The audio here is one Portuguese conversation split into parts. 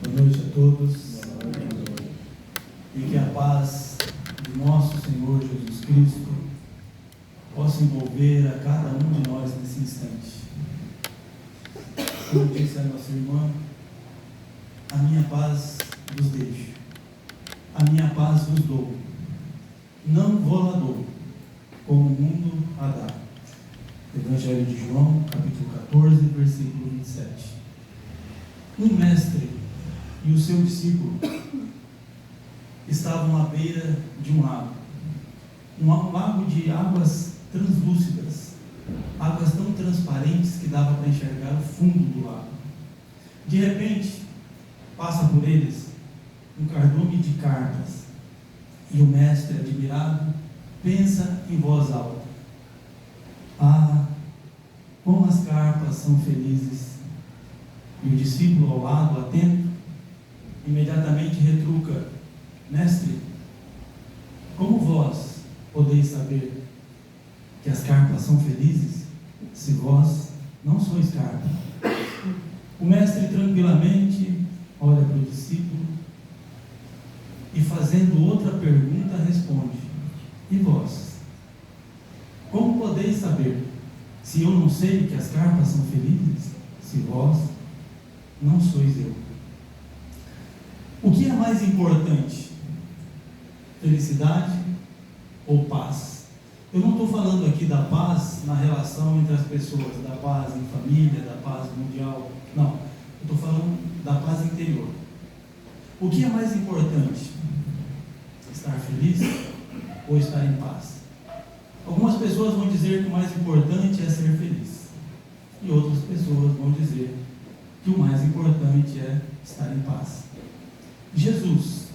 Boa noite a todos. E que a paz de nosso Senhor Jesus Cristo possa envolver a cada um de nós nesse instante. Como disse a nossa irmã, a minha paz vos deixo, a minha paz vos dou, não vou-la dou, como o mundo a dá. Evangelho de João, capítulo 14, versículo 27. Um mestre e o seu discípulo estavam à beira de um lago de águas translúcidas, águas tão transparentes que dava para enxergar o fundo do lago. De repente, passa por eles um cardume de carpas, e o mestre, admirado, pensa em voz alta: ah, como as carpas são felizes! E o discípulo ao lado, atento, imediatamente retruca: mestre, como vós podeis saber que as carpas são felizes, se vós não sois carpa? O mestre tranquilamente olha para o discípulo e, fazendo outra pergunta, responde: e vós? Como podeis saber, se eu não sei que as carpas são felizes, se vós não sois eu? O que é mais importante? Felicidade ou paz? Eu não estou falando aqui da paz na relação entre as pessoas, da paz em família, da paz mundial. Não, eu estou falando da paz interior. O que é mais importante? Estar feliz ou estar em paz? Algumas pessoas vão dizer que o mais importante é ser feliz, e outras pessoas vão dizer que o mais importante é estar em paz. Jesus,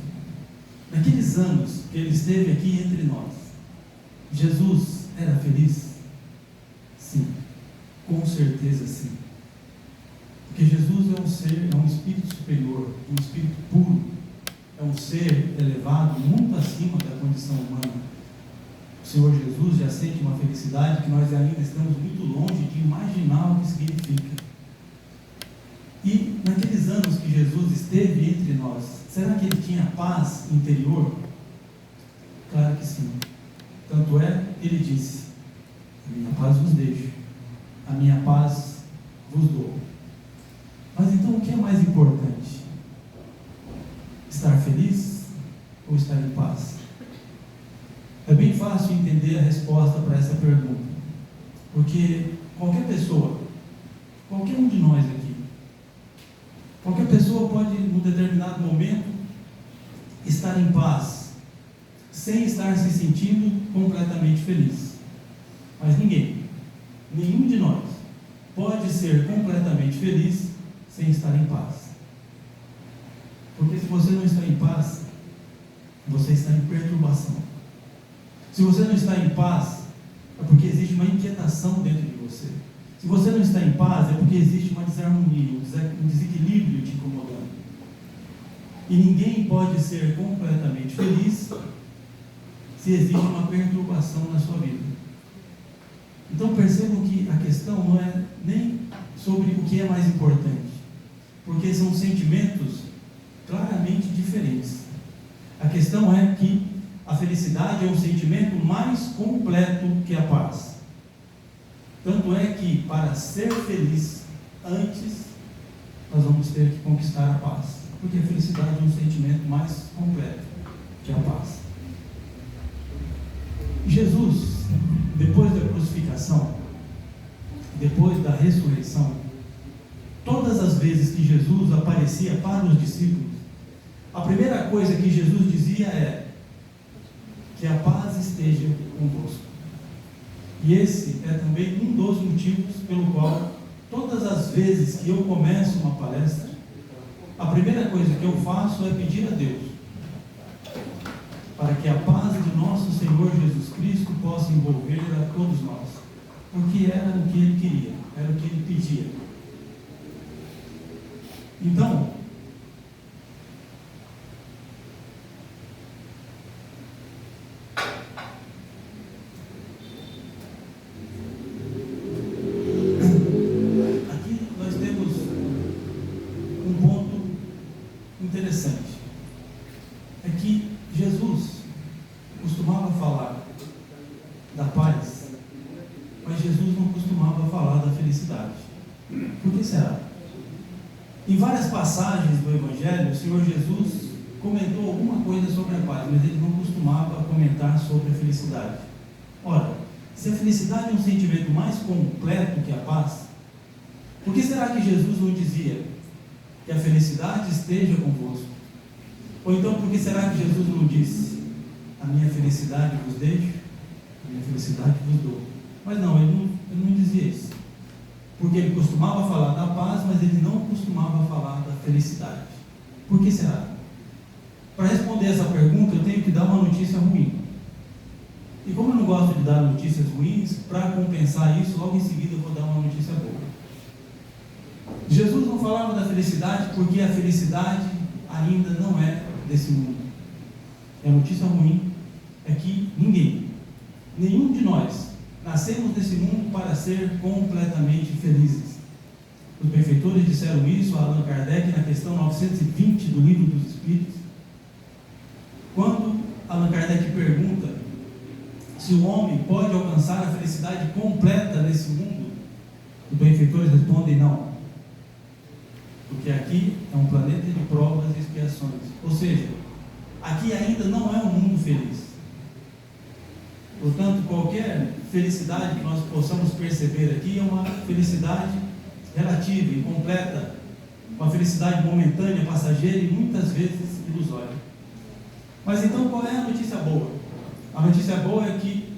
naqueles anos que ele esteve aqui entre nós, Jesus era feliz? Sim, com certeza sim. Porque Jesus é um ser, é um espírito superior, um espírito puro, é um ser elevado, muito acima da condição humana. O Senhor Jesus já sente uma felicidade que nós ainda estamos muito longe de imaginar o que significa. E naqueles anos que Jesus esteve entre nós, será que ele tinha paz interior? Claro que sim. Tanto é que ele disse: a minha paz vos deixo, a minha paz vos dou. Mas então o que é mais importante? Estar feliz ou estar em paz? É bem fácil entender a resposta para essa pergunta, porque qualquer pessoa, qualquer um de nós aqui, qualquer pessoa pode, num determinado momento, estar em paz, sem estar se sentindo completamente feliz. Mas ninguém, nenhum de nós, pode ser completamente feliz sem estar em paz. Porque se você não está em paz, você está em perturbação. Se você não está em paz, é porque existe uma inquietação dentro de você. Se você não está em paz, é porque existe uma desarmonia, um desequilíbrio te incomodando. E ninguém pode ser completamente feliz se existe uma perturbação na sua vida. Então percebam que a questão não é nem sobre o que é mais importante, porque são sentimentos claramente diferentes. A questão é que a felicidade é um sentimento mais completo que a paz. Tanto é que, para ser feliz, antes nós vamos ter que conquistar a paz, porque a felicidade é um sentimento mais completo que a paz. Jesus, depois da crucificação, depois da ressurreição, todas as vezes que Jesus aparecia para os discípulos, a primeira coisa que Jesus dizia é: que a paz esteja convosco. E esse é também um dos motivos pelo qual, todas as vezes que eu começo uma palestra, a primeira coisa que eu faço é pedir a Deus para que a paz de nosso Senhor Jesus Cristo possa envolver a todos nós, porque era o que Ele queria, era o que Ele pedia. Então, aqui nós temos um ponto interessante é que Jesus costumava falar da paz, mas Jesus não costumava falar da felicidade. Por que será? Em várias passagens do Evangelho, o Senhor Jesus comentou alguma coisa sobre a paz, mas ele não costumava comentar sobre a felicidade. Ora, se a felicidade é um sentimento mais completo que a paz, por que será que Jesus não dizia que a felicidade esteja convosco? Ou então, por que será que Jesus não disse: a minha felicidade vos deixo, a minha felicidade vos dou? Mas não, ele não dizia isso. Porque ele costumava falar da paz, mas ele não costumava falar da felicidade. Por que será? Para responder essa pergunta, eu tenho que dar uma notícia ruim. E como eu não gosto de dar notícias ruins, para compensar isso, logo em seguida eu vou dar uma notícia boa. Jesus não falava da felicidade porque a felicidade ainda não é desse mundo. E a notícia ruim é que nenhum de nós, nascemos nesse mundo para ser completamente felizes. Os benfeitores disseram isso a Allan Kardec na questão 920 do Livro dos Espíritos. Quando Allan Kardec pergunta se o homem pode alcançar a felicidade completa nesse mundo, os benfeitores respondem: não. Porque aqui é um planeta de provas e expiações. Ou seja, aqui ainda não é um mundo feliz. Portanto, qualquer felicidade que nós possamos perceber aqui é uma felicidade relativa, incompleta, uma felicidade momentânea, passageira e muitas vezes ilusória. Mas então, qual é a notícia boa? A notícia boa é que,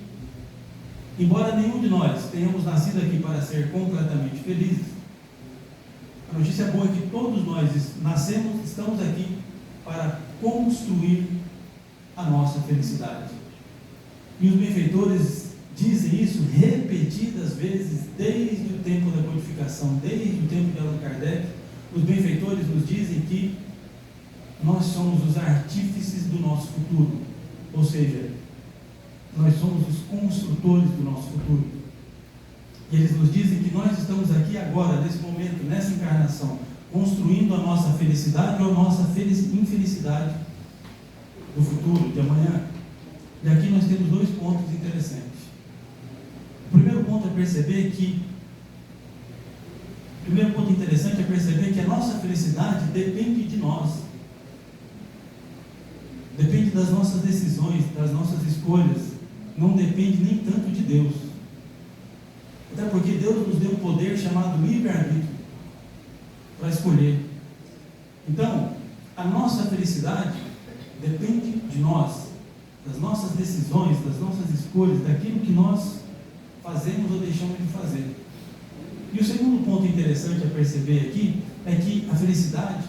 embora nenhum de nós tenhamos nascido aqui para ser completamente felizes, a notícia boa é que todos nós estamos aqui para construir a nossa felicidade. E os benfeitores dizem isso repetidas vezes, desde o tempo da codificação, desde o tempo de Allan Kardec. Os benfeitores nos dizem que nós somos os artífices do nosso futuro, ou seja, nós somos os construtores do nosso futuro. E eles nos dizem que nós estamos aqui agora, nesse momento, nessa encarnação, construindo a nossa felicidade ou a nossa infelicidade do futuro, de amanhã. E aqui nós temos dois pontos interessantes. O primeiro ponto interessante é perceber que a nossa felicidade depende de nós. Depende das nossas decisões, das nossas escolhas. Não depende nem tanto de Deus. Até porque Deus nos deu um poder chamado livre-arbítrio para escolher. Então, a nossa felicidade depende de nós, das nossas decisões, das nossas escolhas, daquilo que nós fazemos ou deixamos de fazer. E o segundo ponto interessante a perceber aqui é que a felicidade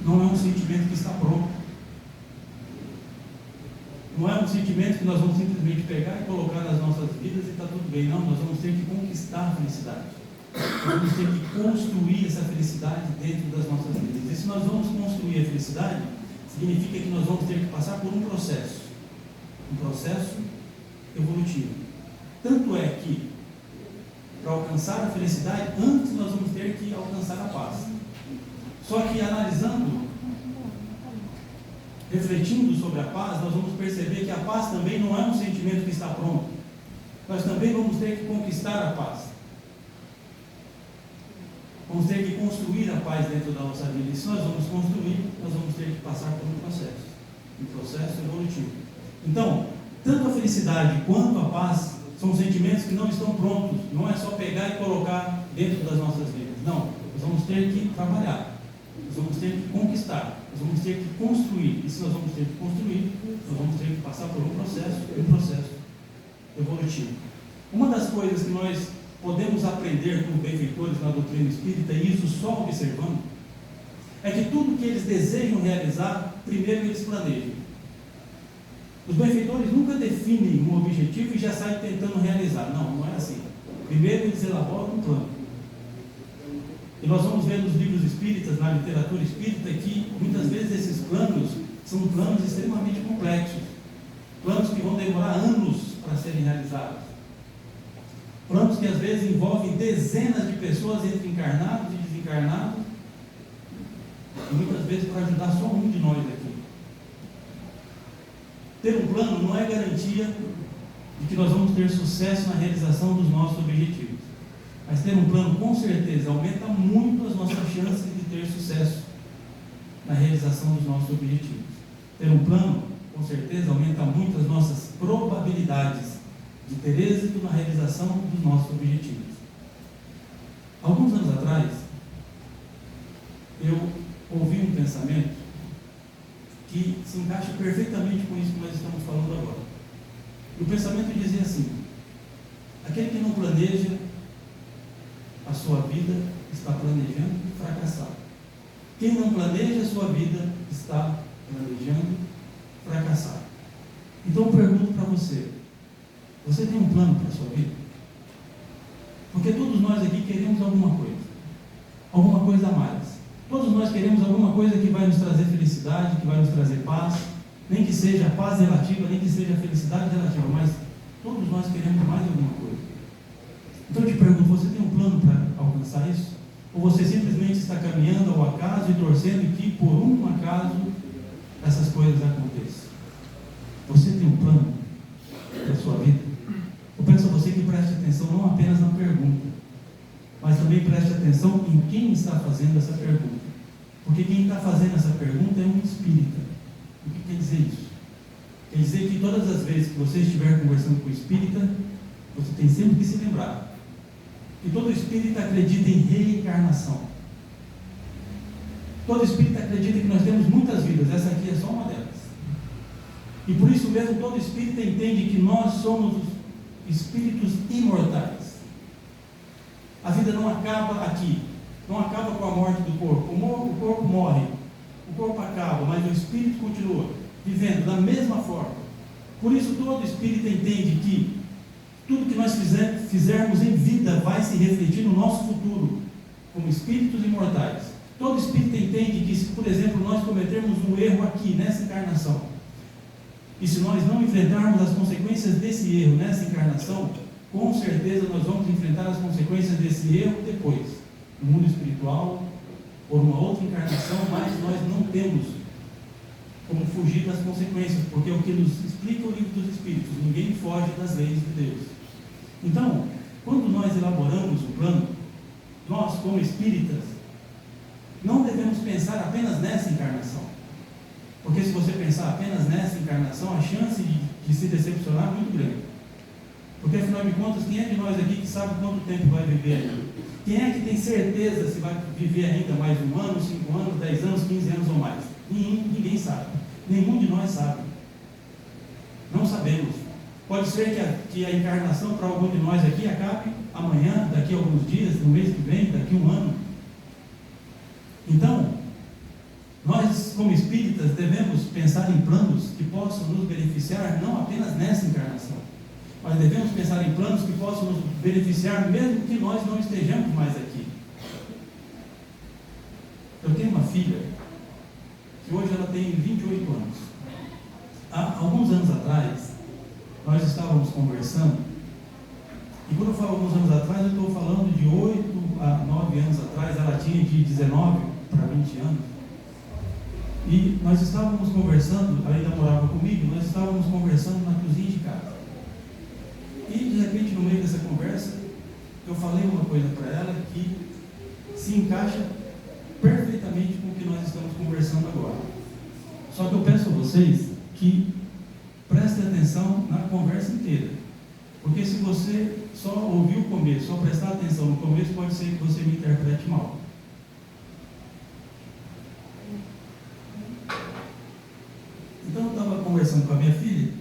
não é um sentimento que está pronto. Não é um sentimento que nós vamos simplesmente pegar e colocar nas nossas vidas e está tudo bem. Não, nós vamos ter que conquistar a felicidade. Nós vamos ter que construir essa felicidade dentro das nossas vidas. E se nós vamos construir a felicidade, significa que nós vamos ter que passar por um processo evolutivo. Tanto é que, para alcançar a felicidade, antes nós vamos ter que alcançar a paz. Só que refletindo sobre a paz, nós vamos perceber que a paz também não é um sentimento que está pronto. Nós também vamos ter que conquistar a paz. Vamos ter que construir a paz dentro da nossa vida. E se nós vamos construir, nós vamos ter que passar por um processo evolutivo. Então, tanto a felicidade quanto a paz são sentimentos que não estão prontos. Não é só pegar e colocar dentro das nossas vidas. Não, nós vamos ter que trabalhar. Nós vamos ter que conquistar, nós vamos ter que construir. E se nós vamos ter que construir, nós vamos ter que passar por um processo evolutivo. Uma das coisas que nós podemos aprender com os benfeitores na doutrina espírita, e isso só observando, é que tudo que eles desejam realizar, primeiro eles planejam. Os benfeitores nunca definem um objetivo e já saem tentando realizar. Não é assim. Primeiro eles elaboram um plano. E nós vamos ver nos livros espíritas, na literatura espírita, que muitas vezes esses planos são planos extremamente complexos, planos que vão demorar anos para serem realizados, planos que às vezes envolvem dezenas de pessoas entre encarnados e desencarnados, e muitas vezes para ajudar só um de nós aqui. Ter um plano não é garantia de que nós vamos ter sucesso na realização dos nossos objetivos. Mas ter um plano, com certeza, aumenta muito as nossas chances de ter sucesso na realização dos nossos objetivos. Ter um plano, com certeza, aumenta muito as nossas probabilidades de ter êxito na realização dos nossos objetivos. Alguns anos atrás, eu ouvi um pensamento que se encaixa perfeitamente com isso que nós estamos falando agora. E o pensamento dizia assim: aquele que não planeja a sua vida está planejando fracassar. Quem não planeja a sua vida está planejando fracassar. Então eu pergunto para você: você tem um plano para a sua vida? Porque todos nós aqui queremos alguma coisa a mais. Todos nós queremos alguma coisa que vai nos trazer felicidade, que vai nos trazer paz, nem que seja paz relativa, nem que seja felicidade relativa, mas todos nós queremos mais alguma coisa. Então eu te pergunto: você tem um plano para alcançar isso? Ou você simplesmente está caminhando ao acaso e torcendo que por um acaso essas coisas aconteçam? Você tem um plano para a sua vida? Eu peço a você que preste atenção não apenas na pergunta, mas também preste atenção em quem está fazendo essa pergunta. Porque quem está fazendo essa pergunta é um espírita. O que quer dizer isso? Quer dizer que todas as vezes que você estiver conversando com o espírita, você tem sempre que se lembrar que todo espírita acredita em reencarnação. Todo espírita acredita que nós temos muitas vidas, essa aqui é só uma delas. E por isso mesmo todo espírita entende que nós somos espíritos imortais. A vida não acaba aqui, não acaba com a morte do corpo. O corpo morre, o corpo acaba, mas o espírito continua vivendo da mesma forma. Por isso todo espírita entende que tudo que nós fizermos em vida vai se refletir no nosso futuro, como espíritos imortais. Todo espírita entende que se, por exemplo, nós cometermos um erro aqui, nessa encarnação, e se nós não enfrentarmos as consequências desse erro nessa encarnação, com certeza nós vamos enfrentar as consequências desse erro depois, no mundo espiritual, ou numa outra encarnação, mas nós não temos como fugir das consequências, porque é o que nos explica o livro dos Espíritos: ninguém foge das leis de Deus. Então, quando nós elaboramos um plano, nós, como espíritas, não devemos pensar apenas nessa encarnação. Porque se você pensar apenas nessa encarnação, a chance de se decepcionar é muito grande. Porque afinal de contas, quem é de nós aqui que sabe quanto tempo vai viver ainda? Quem é que tem certeza se vai viver ainda mais 1 ano, 5 anos, 10 anos, 15 anos ou mais? Ninguém sabe. Nenhum de nós sabe. Não sabemos. Pode ser que a encarnação para algum de nós aqui acabe amanhã, daqui a alguns dias, no mês que vem, daqui a 1 ano. Então, nós, como espíritas, devemos pensar em planos que possam nos beneficiar não apenas nessa encarnação, mas devemos pensar em planos que possam nos beneficiar mesmo que nós não estejamos mais aqui. Eu tenho uma filha que hoje ela tem 28 anos. Há alguns anos atrás, nós estávamos conversando, e quando eu falo alguns anos atrás, eu estou falando de 8 a 9 anos atrás. Ela tinha de 19 para 20 anos. E nós estávamos conversando, ela ainda morava comigo, nós estávamos conversando na cozinha de casa. E de repente, no meio dessa conversa, eu falei uma coisa para ela que se encaixa perfeitamente com o que nós estamos conversando agora. Só que eu peço a vocês que prestem atenção na conversa inteira. Porque se você só ouvir o começo, só prestar atenção no começo, pode ser que você me interprete mal. Então eu estava conversando com a minha filha,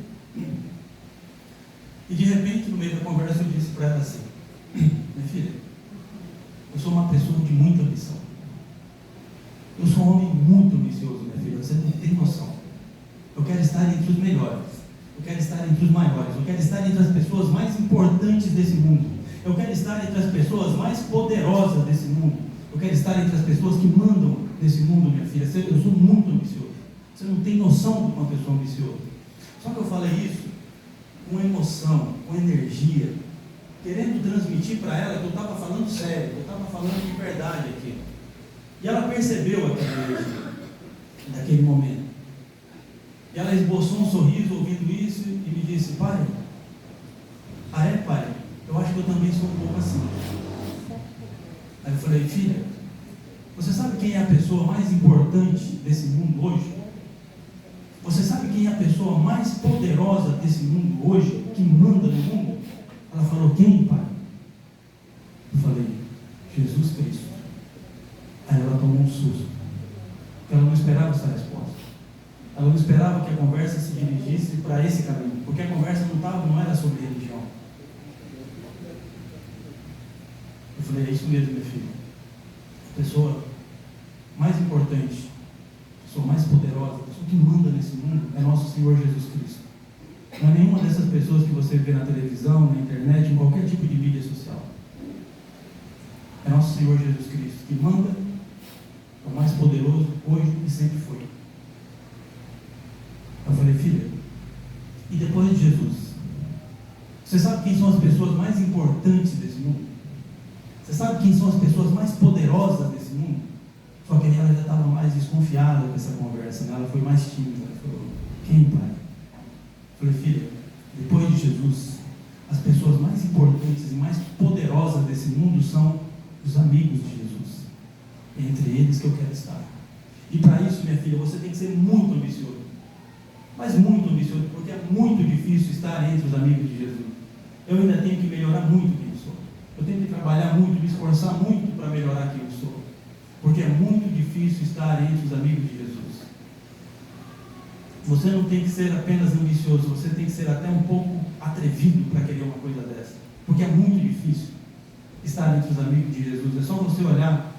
e de repente, no meio da conversa, eu disse para ela assim: minha filha, eu sou uma pessoa de muita ambição. Eu sou um homem muito ambicioso, minha filha, você não tem noção. Eu quero estar entre os melhores, eu quero estar entre os maiores, eu quero estar entre as pessoas mais importantes desse mundo, eu quero estar entre as pessoas mais poderosas desse mundo, eu quero estar entre as pessoas que mandam nesse mundo, minha filha. Eu sou muito ambicioso. Você não tem noção do quanto eu sou ambicioso. Só que eu falei isso com emoção, com energia, querendo transmitir para ela que eu estava falando sério, que eu estava falando de verdade aqui. E ela percebeu aquela energia, naquele momento. E ela esboçou um sorriso ouvindo isso e me disse: pai, pai, eu acho que eu também sou um pouco assim. Aí eu falei: filha, você sabe quem é a pessoa mais importante desse mundo hoje? Você sabe quem é a pessoa mais poderosa desse mundo hoje, que manda no mundo? Ela falou: quem, pai? Eu falei: Jesus Cristo. Aí ela tomou um susto, porque ela não esperava essa resposta. Ela não esperava que a conversa se dirigisse para esse caminho, porque a conversa não era sobre religião. Eu falei: é isso mesmo, minha filha. A pessoa mais importante, a pessoa mais poderosa, a pessoa que manda nesse mundo é nosso Senhor Jesus Cristo. Não é nenhuma dessas pessoas que você vê na televisão, na internet, em qualquer tipo de mídia social. É nosso Senhor Jesus Cristo que manda, é o mais poderoso hoje e sempre foi. Eu falei: filha, e depois de Jesus, você sabe quem são as pessoas mais importantes desse mundo? Você sabe quem são as pessoas mais poderosas desse mundo? Só que ela já estava mais desconfiada com essa conversa, né? Ela foi mais tímida. Ela falou: quem, pai? Eu falei: filha, depois de Jesus, as pessoas mais importantes e mais poderosas desse mundo são os amigos de Jesus. É entre eles que eu quero estar. E para isso, minha filha, você tem que ser muito ambicioso. Mas muito ambicioso, porque é muito difícil estar entre os amigos de Jesus. Eu ainda tenho que melhorar muito quem eu sou. Eu tenho que trabalhar muito, me esforçar muito para melhorar quem eu sou. Porque é muito difícil estar entre os amigos de Jesus. Você não tem que ser apenas ambicioso, você tem que ser até um pouco atrevido para querer uma coisa dessa. Porque é muito difícil estar entre os amigos de Jesus. É só você olhar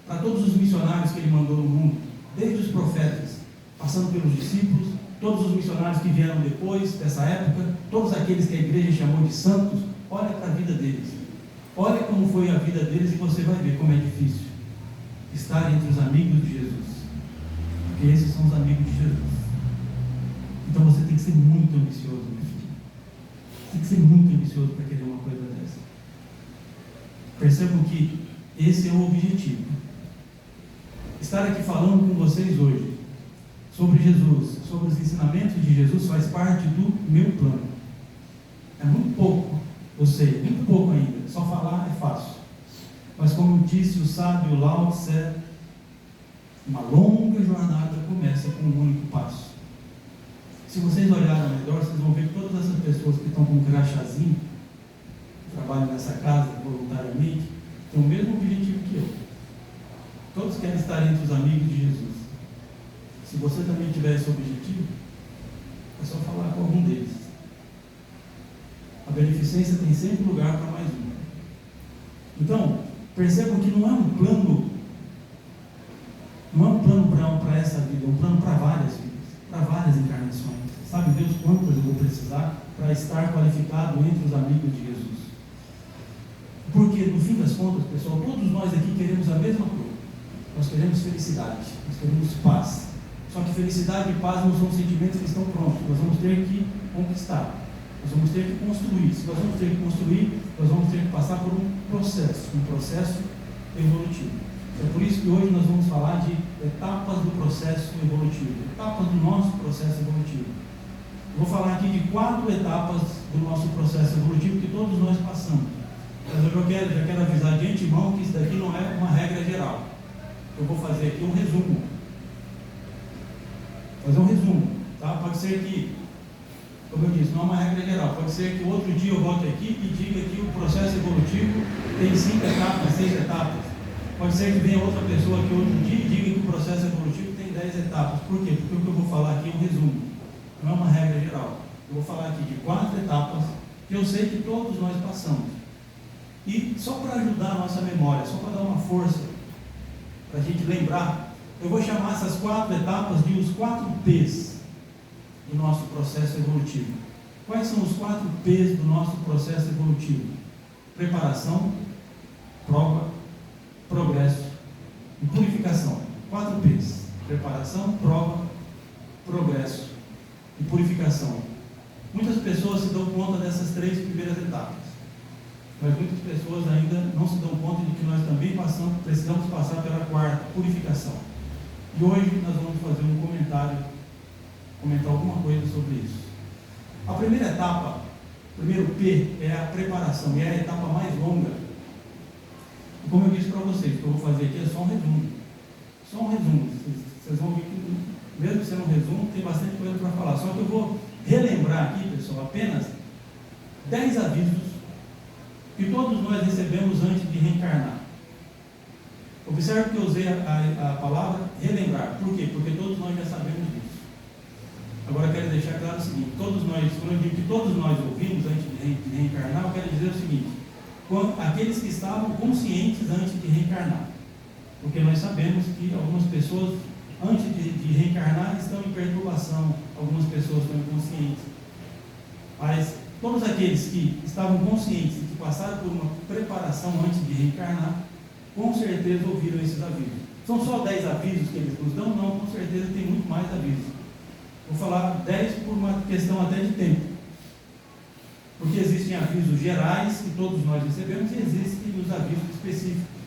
para todos os missionários que ele mandou no mundo, desde os profetas, passando pelos discípulos, todos os missionários que vieram depois dessa época, todos aqueles que a igreja chamou de santos. Olha para a vida deles. Olha como foi a vida deles e você vai ver como é difícil estar entre os amigos de Jesus. Porque esses são os amigos de Jesus. Então você tem que ser muito ambicioso, meu filho. Tem que ser muito ambicioso para querer uma coisa dessa. Percebam que esse é o objetivo. Estar aqui falando com vocês hoje sobre Jesus, sobre os ensinamentos de Jesus, faz parte do meu plano. É muito pouco, eu sei, muito pouco ainda. Só falar é fácil. Mas como disse o sábio Lao Tse, uma longa jornada começa com um único passo. Se vocês olharem ao redor, vocês vão ver que todas essas pessoas que estão com um crachazinho, que trabalham nessa casa voluntariamente, têm o mesmo objetivo que eu. Todos querem estar entre os amigos de Jesus. Se você também tiver esse objetivo, é só falar com algum deles. A beneficência tem sempre lugar para mais um. Então, percebam que não é um plano para essa vida, é um plano para várias vidas, para várias encarnações. Sabe Deus quantas eu vou precisar para estar qualificado entre os amigos de Jesus? Porque, no fim das contas, pessoal, todos nós aqui queremos a mesma coisa. Nós queremos felicidade, nós queremos paz. Só que felicidade e paz não são sentimentos que estão prontos. Nós vamos ter que conquistar. Nós vamos ter que construir. Se nós vamos ter que construir, nós vamos ter que passar por um processo evolutivo. É por isso que hoje nós vamos falar de etapas do processo evolutivo, etapas do nosso processo evolutivo. Vou falar aqui de 4 etapas do nosso processo evolutivo que todos nós passamos. Mas eu já quero avisar de antemão que isso daqui não é uma regra geral. Eu vou fazer aqui um resumo. Tá? Pode ser que, como eu disse, não é uma regra geral. Pode ser que outro dia eu volte aqui e diga que o processo evolutivo tem 5 etapas, 6 etapas. Pode ser que venha outra pessoa aqui outro dia e diga que o processo evolutivo tem 10 etapas. Por quê? Porque o que eu vou falar aqui é um resumo. Não é uma regra geral. Eu vou falar aqui de 4 etapas que eu sei que todos nós passamos. E só para ajudar a nossa memória, só para dar uma força, para a gente lembrar, eu vou chamar essas 4 etapas de os 4 P's do nosso processo evolutivo. Quais são os 4 P's do nosso processo evolutivo? Preparação, prova, progresso e purificação. 4 P's. Preparação, prova, progresso e purificação. Muitas pessoas se dão conta dessas 3 primeiras etapas. Mas muitas pessoas ainda não se dão conta de que nós também precisamos passar pela quarta, purificação. E hoje nós vamos fazer um comentar alguma coisa sobre isso. A primeira etapa, o primeiro P, é a preparação, e é a etapa mais longa. E como eu disse para vocês, o que eu vou fazer aqui é só um resumo. Só um resumo. Vocês vão ver que, mesmo sendo um resumo, tem bastante coisa para falar. Só que eu vou relembrar aqui, pessoal, apenas 10 avisos que todos nós recebemos antes de reencarnar. Observe que eu usei a palavra relembrar. Por quê? Porque todos nós já sabemos disso. Agora quero deixar claro o seguinte: todos nós, quando eu digo que todos nós ouvimos antes de reencarnar, eu quero dizer o seguinte: aqueles que estavam conscientes antes de reencarnar. Porque nós sabemos que algumas pessoas, antes de reencarnar, estão em perturbação, algumas pessoas estão inconscientes. Mas todos aqueles que estavam conscientes e que passaram por uma preparação antes de reencarnar, com certeza ouviram esses avisos. São só 10 avisos que eles nos dão? Não, com certeza tem muito mais avisos. Vou falar 10 por uma questão até de tempo. Porque existem avisos gerais que todos nós recebemos e existem os avisos específicos.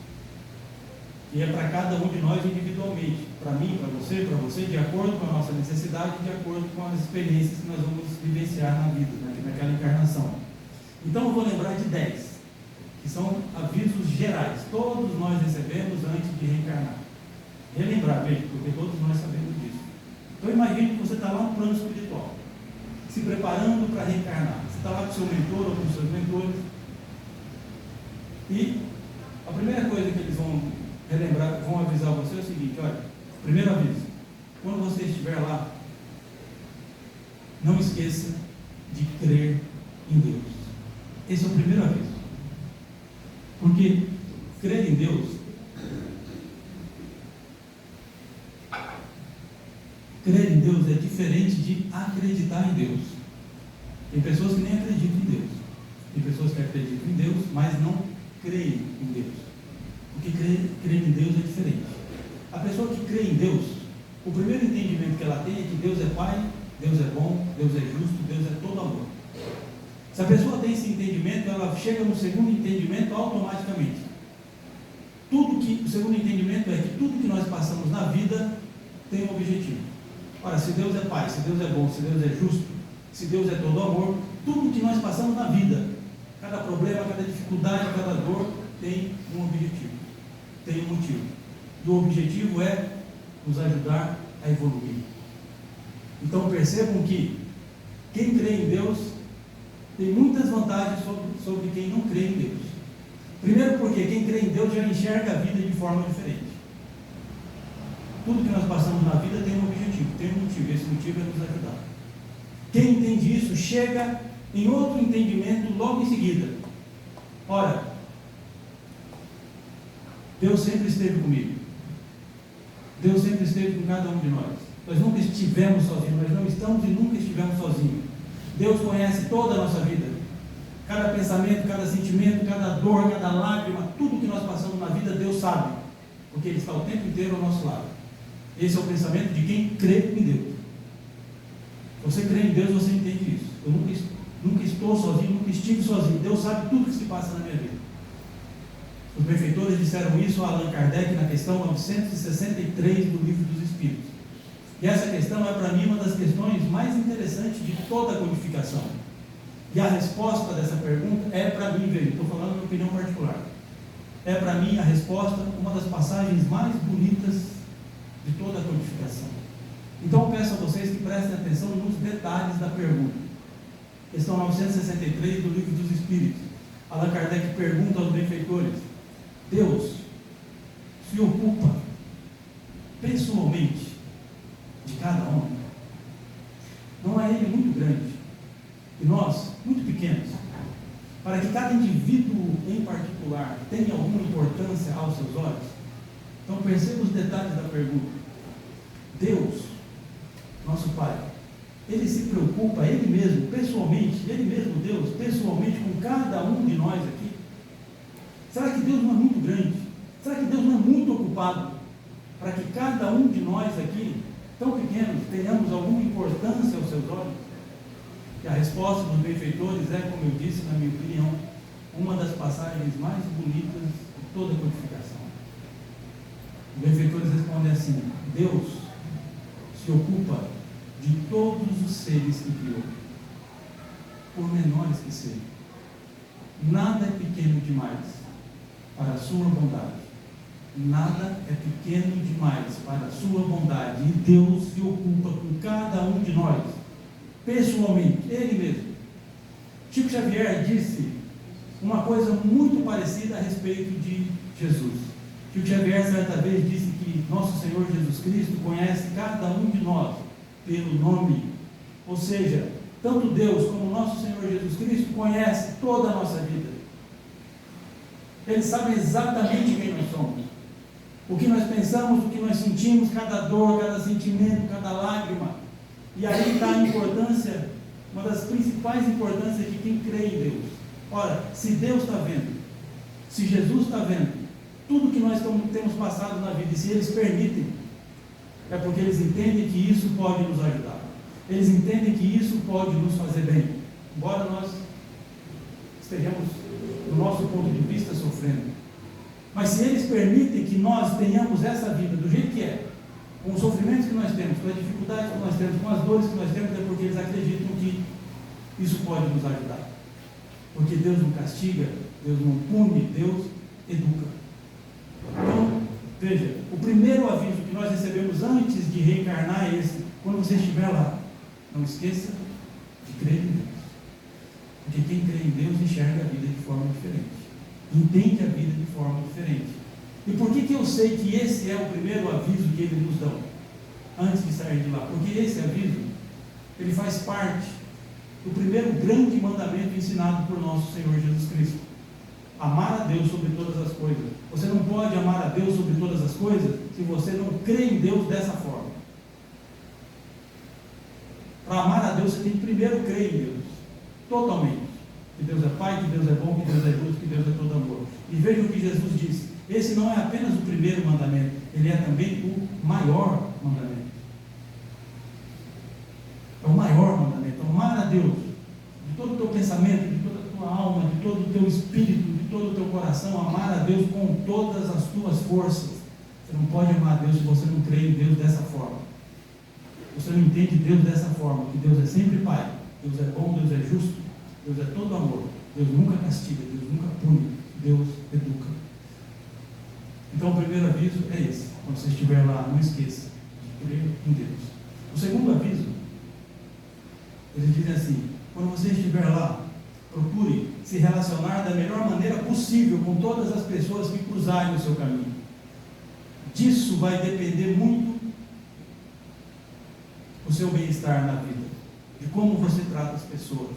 E é para cada um de nós individualmente. Para mim, para você, de acordo com a nossa necessidade, de acordo com as experiências que nós vamos vivenciar na vida, naquela encarnação. Então eu vou lembrar de 10, que são avisos gerais. Todos nós recebemos antes de reencarnar. Relembrar, veja, porque todos nós sabemos disso. Então imagine que você está lá no plano espiritual, se preparando para reencarnar. Você está lá com seu mentor ou com seus mentores. E a primeira coisa que eles vão relembrar, vão avisar você é o seguinte: olha, primeiro aviso, quando você estiver lá, não esqueça de crer em Deus. Esse é o primeiro aviso. Porque crer em Deus, é diferente de acreditar em Deus. Tem pessoas que nem acreditam em Deus. Tem pessoas que acreditam em Deus, mas não creem em Deus. Porque crer em Deus é diferente. A pessoa que crê em Deus, o primeiro entendimento que ela tem é que Deus é Pai, Deus é bom, Deus é justo, Deus é todo amor. Se a pessoa tem esse entendimento, ela chega no segundo entendimento automaticamente. O segundo entendimento é que tudo que nós passamos na vida tem um objetivo. Ora, se Deus é Pai, se Deus é bom, se Deus é justo, se Deus é todo amor, tudo que nós passamos na vida, cada problema, cada dificuldade, cada dor, tem um objetivo, tem um motivo. E o objetivo é nos ajudar a evoluir. Então percebam que quem crê em Deus tem muitas vantagens sobre quem não crê em Deus. Primeiro porque quem crê em Deus já enxerga a vida de forma diferente. Tudo que nós passamos na vida tem um objetivo, tem um motivo, esse motivo é nos ajudar. Quem entende isso chega em outro entendimento logo em seguida. Ora, Deus sempre esteve comigo. Deus sempre esteve com cada um de nós. Nós nunca estivemos sozinhos, nós não estamos e nunca estivemos sozinhos. Deus conhece toda a nossa vida. Cada pensamento, cada sentimento, cada dor, cada lágrima, tudo que nós passamos na vida, Deus sabe. Porque Ele está o tempo inteiro ao nosso lado. Esse é o pensamento de quem crê em Deus. Você crê em Deus, você entende isso. Eu nunca estou sozinho, nunca estive sozinho. Deus sabe tudo que se passa na minha vida. Os benfeitores disseram isso a Allan Kardec na questão 963 do Livro dos Espíritos. E essa questão é para mim uma das questões mais interessantes de toda a codificação. E a resposta dessa pergunta é para mim, veja, estou falando de opinião particular. É para mim a resposta, uma das passagens mais bonitas de toda a codificação. Então eu peço a vocês que prestem atenção nos detalhes da pergunta. Questão 963 do Livro dos Espíritos. Allan Kardec pergunta aos benfeitores: Deus se ocupa pessoalmente de cada homem? Não é Ele muito grande e nós muito pequenos para que cada indivíduo em particular tenha alguma importância aos seus olhos? Então perceba os detalhes da pergunta. Deus, nosso Pai, Ele se preocupa, Ele mesmo, pessoalmente, Ele mesmo, Deus, pessoalmente, com cada um de nós aqui? Será que Deus não é muito grande? Será que Deus não é muito ocupado para que cada um de nós aqui, tão pequenos, tenhamos alguma importância aos seus olhos? E a resposta dos benfeitores é, como eu disse, na minha opinião, uma das passagens mais bonitas de toda a codificação. Os benfeitores respondem assim: Deus se ocupa de todos os seres que criou, por menores que sejam. Nada é pequeno demais para a sua bondade. Nada é pequeno demais para a sua bondade. E Deus se ocupa com cada um de nós, pessoalmente, Ele mesmo. Chico Xavier disse uma coisa muito parecida a respeito de Jesus. Chico Xavier certa vez disse que nosso Senhor Jesus Cristo conhece cada um de nós pelo nome. Ou seja, tanto Deus como nosso Senhor Jesus Cristo conhece toda a nossa vida. Ele sabe exatamente quem nós somos, o que nós pensamos, o que nós sentimos, cada dor, cada sentimento, cada lágrima. E aí está a importância, uma das principais importâncias de quem crê em Deus. Ora, se Deus está vendo, se Jesus está vendo tudo que nós temos passado na vida, e se eles permitem, é porque eles entendem que isso pode nos ajudar. Eles entendem que isso pode nos fazer bem, embora nós estejamos, do nosso ponto de vista, sofrendo. Mas se eles permitem que nós tenhamos essa vida do jeito que é, com os sofrimentos que nós temos, com as dificuldades que nós temos, com as dores que nós temos, é porque eles acreditam que isso pode nos ajudar. Porque Deus não castiga, Deus não pune, Deus educa. Então, veja, o primeiro aviso que nós recebemos antes de reencarnar é esse: quando você estiver lá, não esqueça de crer em Deus. Porque quem crê em Deus enxerga a vida de forma diferente, entende a vida de forma diferente. E por que eu sei que esse é o primeiro aviso que Ele nos dá antes de sair de lá? Porque esse aviso, ele faz parte do primeiro grande mandamento ensinado por nosso Senhor Jesus Cristo: amar a Deus sobre todas as coisas. Você não pode amar a Deus sobre todas as coisas se você não crê em Deus dessa forma. Para amar a Deus, você tem que primeiro crer em Deus, totalmente. Que Deus é Pai, que Deus é bom, que Deus é justo, que Deus é todo amor. E veja o que Jesus disse: esse não é apenas o primeiro mandamento, ele é também o maior mandamento. É o maior mandamento: amar a Deus de todo o teu pensamento, de toda a tua alma, de todo o teu espírito, de todo o teu coração. Amar a Deus com todas as tuas forças. Você não pode amar a Deus se você não crê em Deus dessa forma. Você não entende Deus dessa forma, que Deus é sempre Pai, Deus é bom, Deus é justo, Deus é todo amor, Deus nunca castiga, Deus nunca pune, Deus educa. Então o primeiro aviso é esse: quando você estiver lá, não esqueça de crer em Deus. O segundo aviso, eles dizem assim: quando você estiver lá, procure se relacionar da melhor maneira possível com todas as pessoas que cruzarem o seu caminho. Disso vai depender muito o seu bem-estar na vida, de como você trata as pessoas.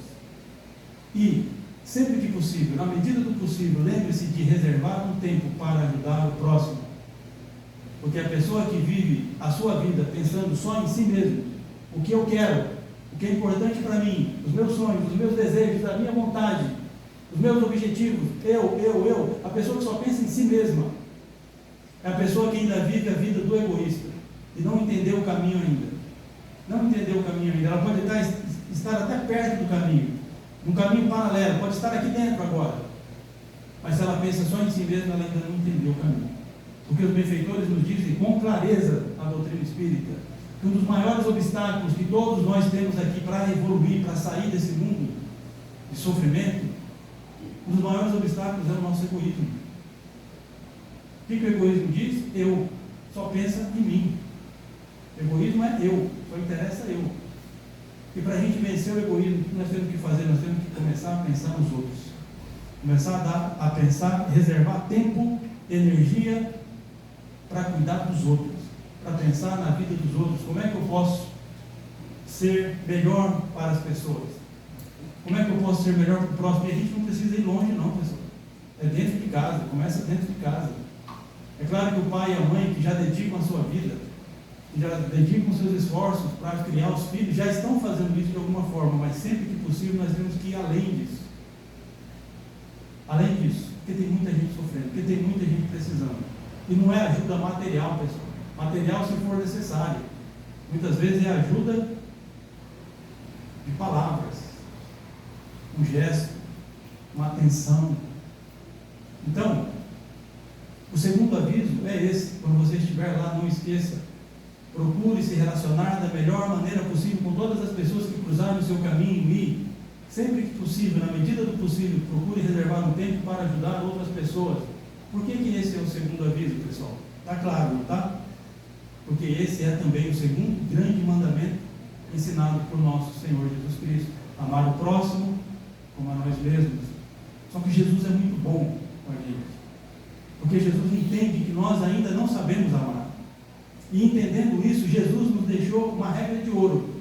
E, sempre que possível, na medida do possível, lembre-se de reservar um tempo para ajudar o próximo. Porque a pessoa que vive a sua vida pensando só em si mesmo, o que eu quero, o que é importante para mim, os meus sonhos, os meus desejos, a minha vontade, os meus objetivos, eu, a pessoa que só pensa em si mesma, é a pessoa que ainda vive a vida do egoísta e não entendeu o caminho ainda. Não entendeu o caminho ainda. Ela pode estar até perto do caminho, num caminho paralelo, pode estar aqui dentro agora, mas se ela pensa só em si mesma, ela ainda não entendeu o caminho. Porque os benfeitores nos dizem com clareza a doutrina espírita que um dos maiores obstáculos que todos nós temos aqui para evoluir, para sair desse mundo de sofrimento, um dos maiores obstáculos é o nosso egoísmo. O que o egoísmo diz? Eu. Só pensa em mim. O egoísmo é eu, só interessa eu. E para a gente vencer o egoísmo, o que nós temos que fazer? Nós temos que começar a pensar nos outros. Começar a pensar, reservar tempo, energia para cuidar dos outros, para pensar na vida dos outros. Como é que eu posso ser melhor para as pessoas? Como é que eu posso ser melhor para o próximo? E a gente não precisa ir longe não, pessoal. É dentro de casa, começa dentro de casa. É claro que o pai e a mãe que já dedicam a sua vida, que já dedicam seus esforços para criar os filhos, já estão fazendo isso de alguma forma, mas sempre que possível nós temos que ir além disso. Além disso, porque tem muita gente sofrendo, porque tem muita gente precisando. E não é ajuda material, pessoal. Material se for necessário. Muitas vezes é ajuda de palavras, um gesto, uma atenção, Então, o segundo aviso é esse: quando você estiver lá, não esqueça, procure se relacionar da melhor maneira possível com todas as pessoas que cruzarem o seu caminho e, sempre que possível, na medida do possível, procure reservar um tempo para ajudar outras pessoas. Por que esse é o segundo aviso, pessoal? Está claro, não está? Porque esse é também o segundo grande mandamento ensinado por nosso Senhor Jesus Cristo: amar o próximo como a nós mesmos. Só que Jesus é muito bom com a gente, porque Jesus entende que nós ainda não sabemos amar, e entendendo isso, Jesus nos deixou uma regra de ouro.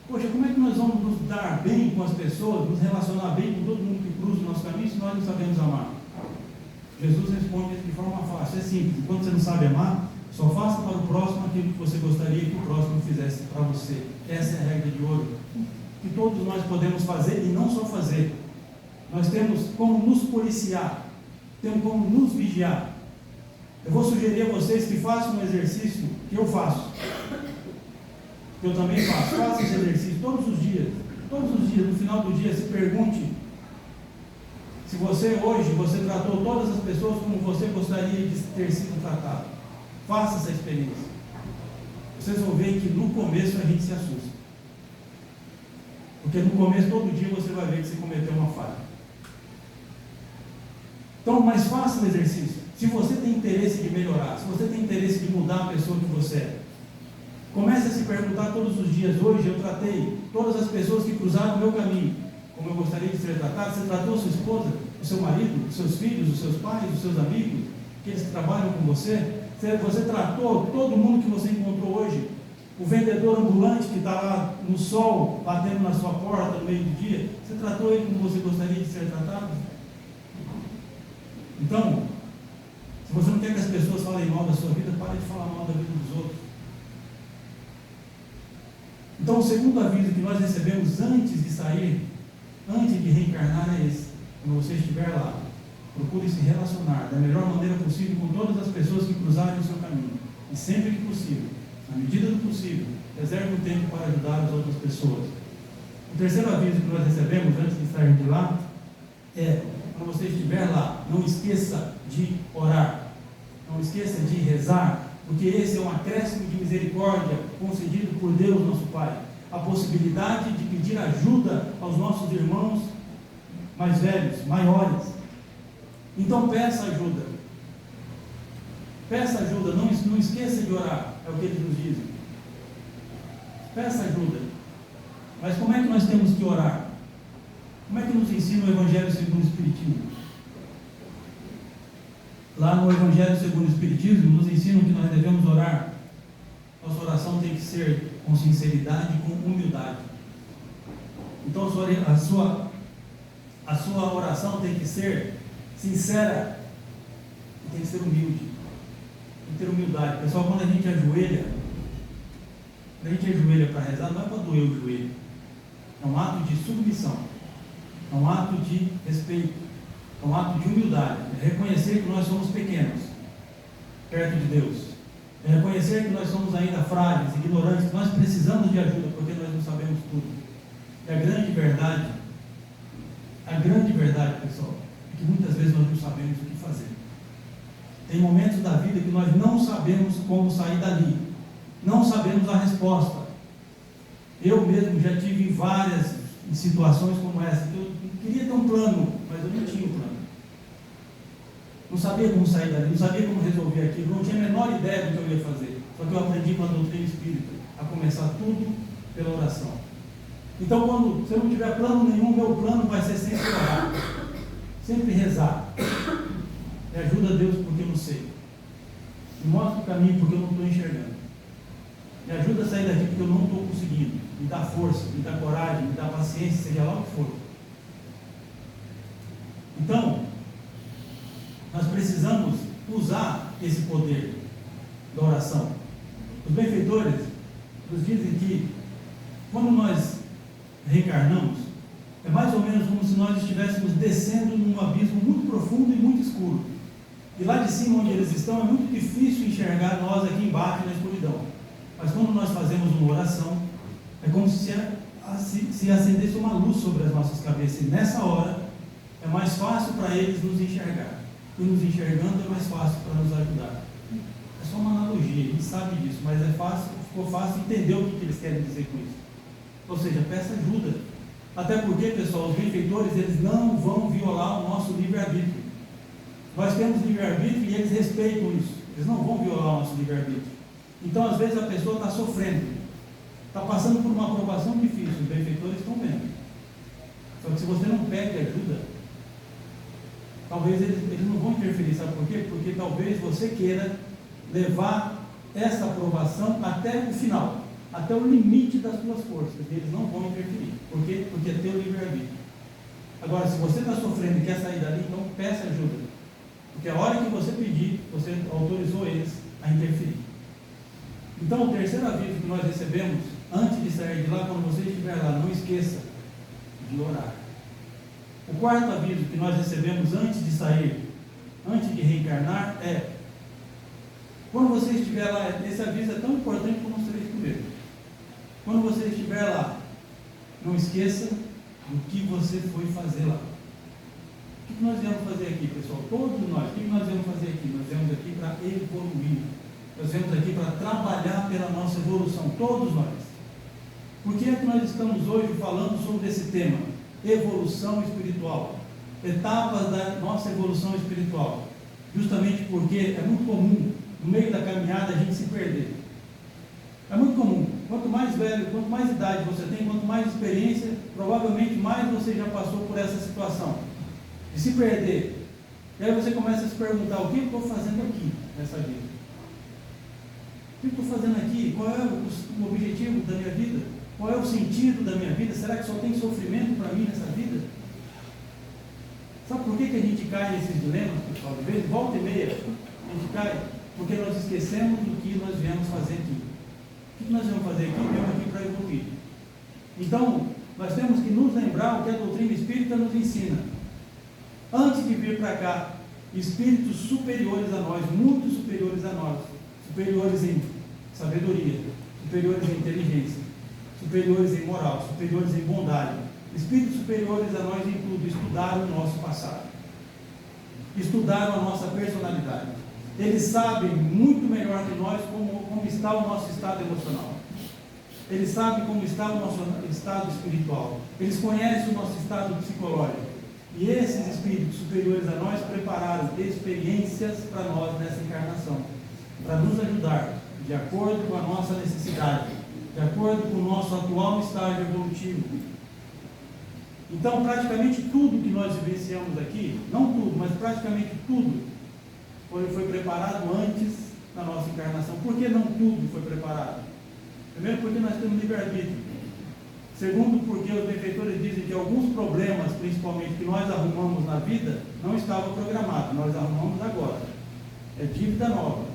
Poxa, como é que nós vamos nos dar bem com as pessoas, nos relacionar bem com todo mundo que cruza o nosso caminho, se nós não sabemos amar? Jesus responde de forma fácil, é simples: quando você não sabe amar, só faça para o próximo aquilo que você gostaria que o próximo fizesse para você. Essa é a regra de ouro, que todos nós podemos fazer, e não só fazer, nós temos como nos policiar, temos como nos vigiar. Eu vou sugerir a vocês que façam um exercício que eu faço, que eu também faço. Faça esse exercício todos os dias, no final do dia, se pergunte se você hoje tratou todas as pessoas como você gostaria de ter sido tratado. Faça essa experiência. Vocês vão ver que no começo a gente se assusta, porque no começo, todo dia, você vai ver que você cometeu uma falha. Então, mas faça o exercício. Se você tem interesse de melhorar, se você tem interesse de mudar a pessoa que você é, comece a se perguntar todos os dias: hoje eu tratei todas as pessoas que cruzaram o meu caminho como eu gostaria de ser tratado? Você tratou a sua esposa, o seu marido, os seus filhos, os seus pais, os seus amigos, aqueles que trabalham com você? Você tratou todo mundo que você encontrou hoje? O vendedor ambulante que está lá no sol, batendo na sua porta no meio do dia, você tratou ele como você gostaria de ser tratado? Então, se você não quer que as pessoas falem mal da sua vida, pare de falar mal da vida dos outros. Então, o segundo aviso que nós recebemos antes de sair, antes de reencarnar, é esse: quando você estiver lá, procure se relacionar da melhor maneira possível com todas as pessoas que cruzarem o seu caminho, e sempre que possível, na medida do possível, reserve um tempo para ajudar as outras pessoas. O terceiro aviso que nós recebemos antes de sair de lá é: quando você estiver lá, não esqueça de orar, não esqueça de rezar, porque esse é um acréscimo de misericórdia concedido por Deus nosso Pai, a possibilidade de pedir ajuda aos nossos irmãos mais velhos, maiores. Então peça ajuda, não esqueça de orar, é o que eles nos dizem. Peça ajuda. Mas como é que nós temos que orar? Como é que nos ensina o Evangelho segundo o Espiritismo? Lá no Evangelho segundo o Espiritismo, nos ensinam que nós devemos orar. Nossa oração tem que ser com sinceridade e com humildade. Então a sua oração tem que ser sincera e tem que ser humilde. Tem que ter humildade. Pessoal, quando a gente ajoelha para rezar, não é para doer o joelho. É um ato de submissão, é um ato de respeito, é um ato de humildade, é reconhecer que nós somos pequenos perto de Deus, é reconhecer que nós somos ainda frágeis, ignorantes, que nós precisamos de ajuda porque nós não sabemos tudo. E a grande verdade, pessoal, é que muitas vezes nós não sabemos o que fazer. Tem momentos da vida que nós não sabemos como sair dali, não sabemos a resposta. Eu mesmo já tive várias situações como essa, que eu queria ter um plano, mas eu não tinha um plano. Não sabia como sair dali, não sabia como resolver aquilo, não tinha a menor ideia do que eu ia fazer. Só que eu aprendi com a doutrina espírita a começar tudo pela oração. Então, quando você não tiver plano nenhum, meu plano vai ser sempre orar, sempre rezar. Me ajuda, Deus, porque eu não sei. Me mostra o caminho porque eu não estou enxergando. Me ajuda a sair daqui porque eu não estou conseguindo. Me dá força, me dá coragem, me dá paciência, seja lá o que for. Então, nós precisamos usar esse poder da oração. Os benfeitores nos dizem que quando nós reencarnamos, é mais ou menos como se nós estivéssemos descendo num abismo muito profundo e muito escuro. E lá de cima, onde eles estão, é muito difícil enxergar nós aqui embaixo na escuridão. Mas quando nós fazemos uma oração, é como se acendesse uma luz sobre as nossas cabeças. E nessa hora, é mais fácil para eles nos enxergar. e nos enxergando é mais fácil para nos ajudar. É só uma analogia, a gente sabe disso, mas ficou fácil entender o que eles querem dizer com isso. Ou seja, peça ajuda. Até porque, pessoal, os benfeitores, eles não vão violar o nosso livre-arbítrio. Nós temos livre-arbítrio e eles respeitam isso. Eles não vão violar o nosso livre-arbítrio. Então, às vezes, a pessoa está sofrendo, está passando por uma aprovação difícil, os benfeitores estão vendo. Só que se você não pede ajuda, talvez eles não vão interferir. Sabe por quê? Porque talvez você queira levar essa aprovação até o final, até o limite das suas forças. Eles não vão interferir. Por quê? Porque é teu livre-arbítrio. Agora, se você está sofrendo e quer sair dali, então peça ajuda. Porque a hora que você pedir, você autorizou eles a interferir. Então, o terceiro aviso que nós recebemos, antes de sair de lá, quando você estiver lá, não esqueça de orar. O quarto aviso que nós recebemos antes de sair, antes de reencarnar, é: quando você estiver lá, esse aviso é tão importante como os três primeiros. Quando você estiver lá, não esqueça do que você foi fazer lá. O que nós viemos fazer aqui, pessoal? Todos nós, o que nós viemos fazer aqui? Nós viemos aqui para evoluir. Nós viemos aqui para trabalhar pela nossa evolução, todos nós. Por que é que nós estamos hoje falando sobre esse tema? Evolução espiritual. Etapas da nossa evolução espiritual. Justamente porque é muito comum, no meio da caminhada, a gente se perder. É muito comum. Quanto mais velho, quanto mais idade você tem, quanto mais experiência, provavelmente mais você já passou por essa situação de se perder. E aí você começa a se perguntar: o que eu estou fazendo aqui nessa vida? O que eu estou fazendo aqui? Qual é o objetivo da minha vida? Qual é o sentido da minha vida? Será que só tem sofrimento para mim nessa vida? Sabe por que a gente cai nesses dilemas, pessoal? De vez, volta e meia, a gente cai porque nós esquecemos do que nós viemos fazer aqui. O que nós viemos fazer aqui? Viemos aqui para evoluir. Então, nós temos que nos lembrar o que a doutrina espírita nos ensina. Antes de vir para cá, espíritos superiores a nós, muito superiores a nós, superiores em sabedoria, superiores em inteligência, superiores em moral, superiores em bondade, espíritos superiores a nós em tudo, estudaram o nosso passado, estudaram a nossa personalidade. Eles sabem muito melhor que nós como está o nosso estado emocional. Eles sabem como está o nosso estado espiritual. Eles conhecem o nosso estado psicológico. E esses espíritos superiores a nós prepararam experiências para nós nessa encarnação, para nos ajudar, de acordo com a nossa necessidade, de acordo com o nosso atual estágio evolutivo. Então, praticamente tudo que nós vivenciamos aqui, não tudo, mas praticamente tudo, foi preparado antes da nossa encarnação. Por que não tudo foi preparado? Primeiro, porque nós temos livre-arbítrio. Segundo, porque os benfeitores dizem que alguns problemas, principalmente, que nós arrumamos na vida, não estavam programados, nós arrumamos agora. É dívida nova.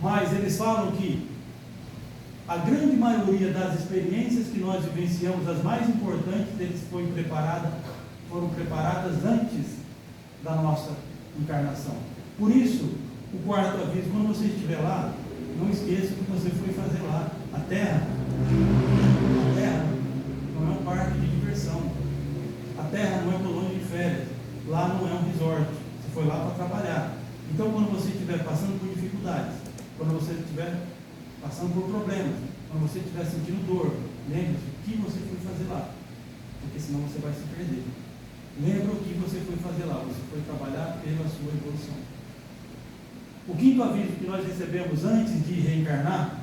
Mas eles falam que a grande maioria das experiências que nós vivenciamos, as mais importantes, eles foram preparadas antes da nossa encarnação. Por isso, o quarto aviso: quando você estiver lá, não esqueça o que você foi fazer lá. A Terra não é um parque de diversão. A Terra não é colônia de férias. Lá não é um resort. Você foi lá para trabalhar. Então, quando você estiver passando por dificuldades, quando você estiver passando por problemas, quando você estiver sentindo dor, lembre-se o que você foi fazer lá, porque senão você vai se perder. Lembra o que você foi fazer lá. Você foi trabalhar pela sua evolução. O quinto aviso que nós recebemos antes de reencarnar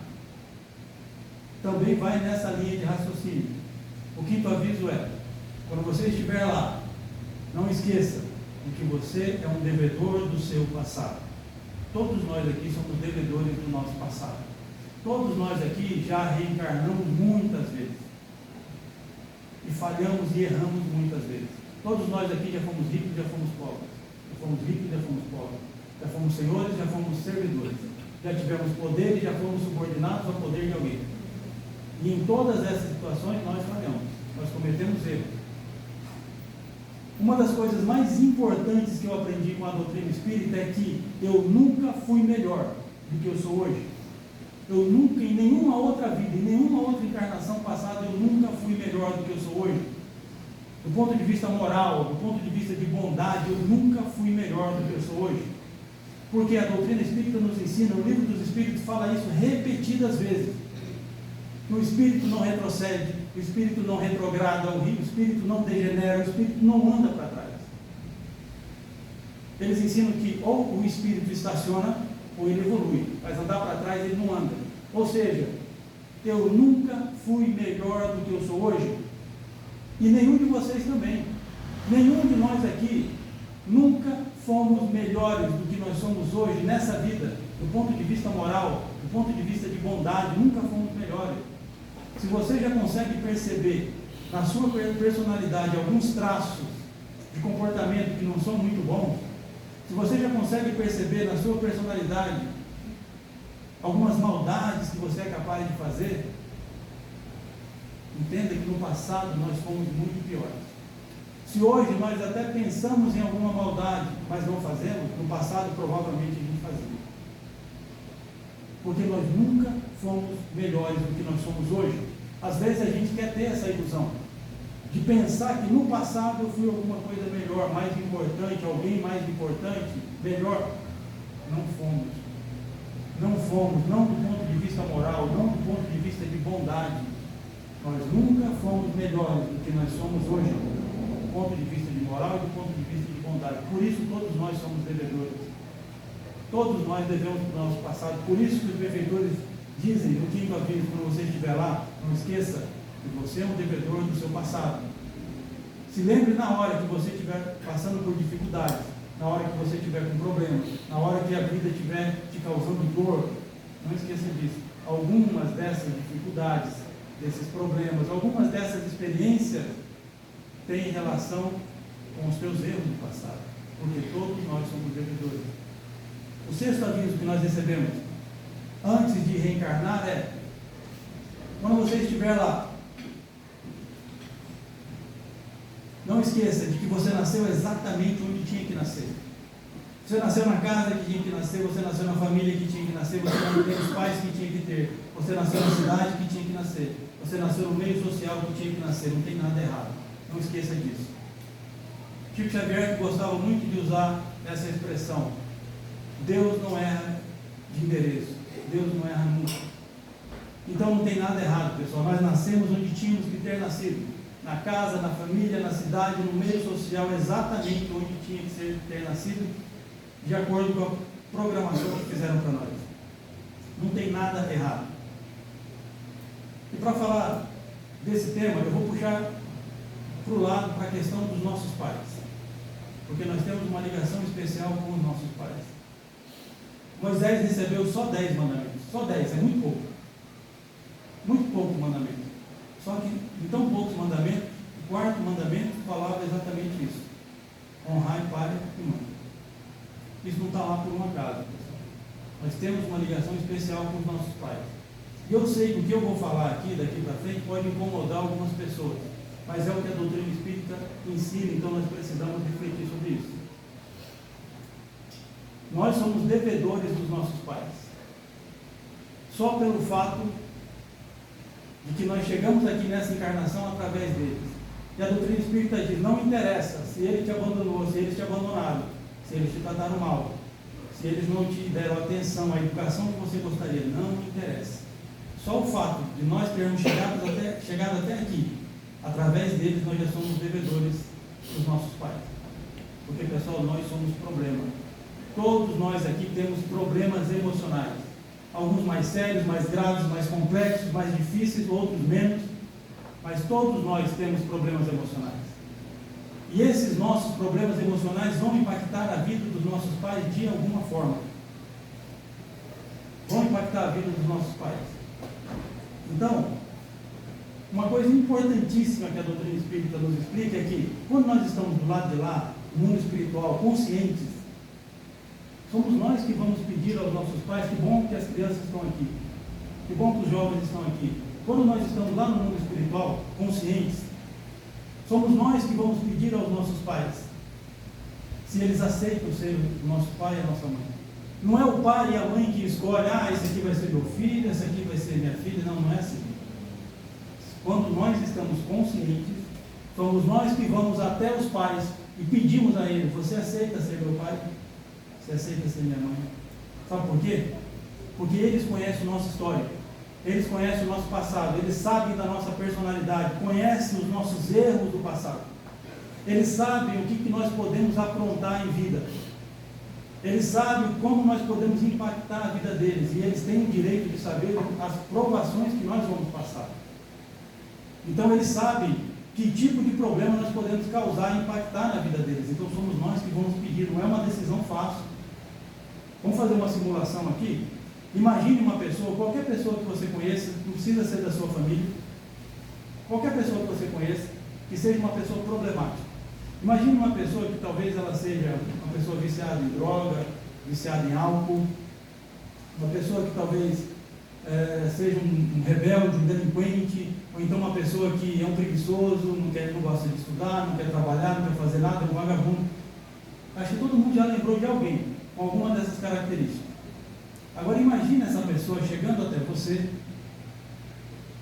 também vai nessa linha de raciocínio. O quinto aviso é: quando você estiver lá, não esqueça de que você é um devedor do seu passado. Todos nós aqui somos devedores do nosso passado. Todos nós aqui já reencarnamos muitas vezes. E falhamos e erramos muitas vezes. Todos nós aqui já fomos ricos e já fomos pobres. Já fomos ricos e já fomos pobres. Já fomos senhores, já fomos servidores. Já tivemos poder e já fomos subordinados ao poder de alguém. E em todas essas situações nós falhamos. Nós cometemos erros. Uma das coisas mais importantes que eu aprendi com a doutrina espírita é que eu nunca fui melhor do que eu sou hoje. Eu nunca, em nenhuma outra vida, em nenhuma outra encarnação passada, eu nunca fui melhor do que eu sou hoje. do ponto de vista moral, do ponto de vista de bondade, eu nunca fui melhor do que eu sou hoje. Porque a doutrina espírita nos ensina, o livro dos Espíritos fala isso repetidas vezes. Que o Espírito não retrocede, o Espírito não retrograda, o Espírito não degenera, o Espírito não anda para trás. Eles ensinam que ou o Espírito estaciona ou ele evolui, mas andar para trás ele não anda. Ou seja, eu nunca fui melhor do que eu sou hoje, e nenhum de vocês também. Nenhum de nós aqui nunca fomos melhores do que nós somos hoje nessa vida, do ponto de vista moral, do ponto de vista de bondade, nunca fomos melhores. Se você já consegue perceber na sua personalidade alguns traços de comportamento que não são muito bons, se você já consegue perceber na sua personalidade algumas maldades que você é capaz de fazer, entenda que no passado nós fomos muito piores. Se hoje nós até pensamos em alguma maldade, mas não fazemos, no passado provavelmente a gente fazia. Porque nós nunca fomos melhores do que nós somos hoje. Às vezes a gente quer ter essa ilusão de pensar que no passado eu fui alguma coisa melhor, mais importante, alguém mais importante, melhor. Não fomos. Não fomos, não do ponto de vista moral, não do ponto de vista de bondade. Nós nunca fomos melhores do que nós somos hoje, do ponto de vista de moral e do ponto de vista de bondade. Por isso todos nós somos devedores. Todos nós devemos para o nosso passado. Por isso que os benfeitores dizem no quinto aviso, quando você estiver lá, não esqueça que você é um devedor do seu passado. Se lembre na hora que você estiver passando por dificuldades, na hora que você estiver com problemas, na hora que a vida estiver te causando dor, não esqueça disso. Algumas dessas dificuldades, desses problemas, algumas dessas experiências têm relação com os teus erros do passado, porque todos nós somos devedores. O sexto aviso que nós recebemos antes de reencarnar é: quando você estiver lá, não esqueça de que você nasceu exatamente onde tinha que nascer. Você nasceu na casa que tinha que nascer, você nasceu na família que tinha que nascer, você não tem os pais que tinha que ter, você nasceu na cidade que tinha que nascer, você nasceu no meio social que tinha que nascer, não tem nada errado. Não esqueça disso. Chico Xavier, que gostava muito de usar essa expressão: Deus não erra de endereço, Deus não erra nunca. Então não tem nada errado, pessoal. Nós nascemos onde tínhamos que ter nascido, na casa, na família, na cidade, no meio social, exatamente onde tinha que ter nascido, de acordo com a programação que fizeram para nós. Não tem nada errado. E para falar desse tema, eu vou puxar para o lado, para a questão dos nossos pais, porque nós temos uma ligação especial com os nossos pais. Moisés recebeu só 10 mandamentos, só 10, é muito pouco mandamento. Só que em tão poucos mandamentos, o quarto mandamento falava exatamente isso: honrar pai e mãe. Isso não está lá por um acaso, pessoal. Nós temos uma ligação especial com os nossos pais. E eu sei que o que eu vou falar aqui, daqui para frente, pode incomodar algumas pessoas, mas é o que a doutrina espírita ensina, então nós precisamos refletir sobre isso. Nós somos devedores dos nossos pais, só pelo fato de que nós chegamos aqui nessa encarnação através deles. E a doutrina espírita diz: não interessa se ele te abandonou, se eles te abandonaram, se eles te trataram mal, se eles não te deram atenção, a educação que você gostaria, não interessa. Só o fato de nós termos chegado até aqui, através deles nós já somos devedores dos nossos pais. Porque, pessoal, nós somos problema. Todos nós aqui temos problemas emocionais. Alguns mais sérios, mais graves, mais complexos, mais difíceis, outros menos. Mas todos nós temos problemas emocionais. E esses nossos problemas emocionais vão impactar a vida dos nossos pais de alguma forma. Vão impactar a vida dos nossos pais. Então, uma coisa importantíssima que a doutrina espírita nos explica é que, quando nós estamos do lado de lá, no mundo espiritual, conscientes, somos nós que vamos pedir aos nossos pais: que bom que as crianças estão aqui, que bom que os jovens estão aqui. Quando nós estamos lá no mundo espiritual, conscientes, somos nós que vamos pedir aos nossos pais se eles aceitam ser o nosso pai e a nossa mãe. Não é o pai e a mãe que escolhem: esse aqui vai ser meu filho, esse aqui vai ser minha filha. Não, não é assim. Quando nós estamos conscientes, Somos nós que vamos até os pais e pedimos a eles: você aceita ser meu pai? Você aceita ser minha mãe? Sabe por quê? Porque eles conhecem a nossa história, eles conhecem o nosso passado, eles sabem da nossa personalidade, conhecem os nossos erros do passado, eles sabem o que nós podemos aprontar em vida, eles sabem como nós podemos impactar a vida deles, e eles têm o direito de saber as provações que nós vamos passar. Então eles sabem que tipo de problema nós podemos causar e impactar na vida deles. Então somos nós que vamos pedir, não é uma decisão fácil. Vamos fazer uma simulação aqui? Imagine uma pessoa, qualquer pessoa que você conheça, não precisa ser da sua família, qualquer pessoa que você conheça, que seja uma pessoa problemática. Imagine uma pessoa que talvez ela seja uma pessoa viciada em droga, viciada em álcool, uma pessoa que talvez seja um rebelde, um delinquente, ou então uma pessoa que é um preguiçoso, não gosta de estudar, não quer trabalhar, não quer fazer nada, é um vagabundo. Acho que todo mundo já lembrou de alguém com alguma dessas características. Agora imagine essa pessoa chegando até você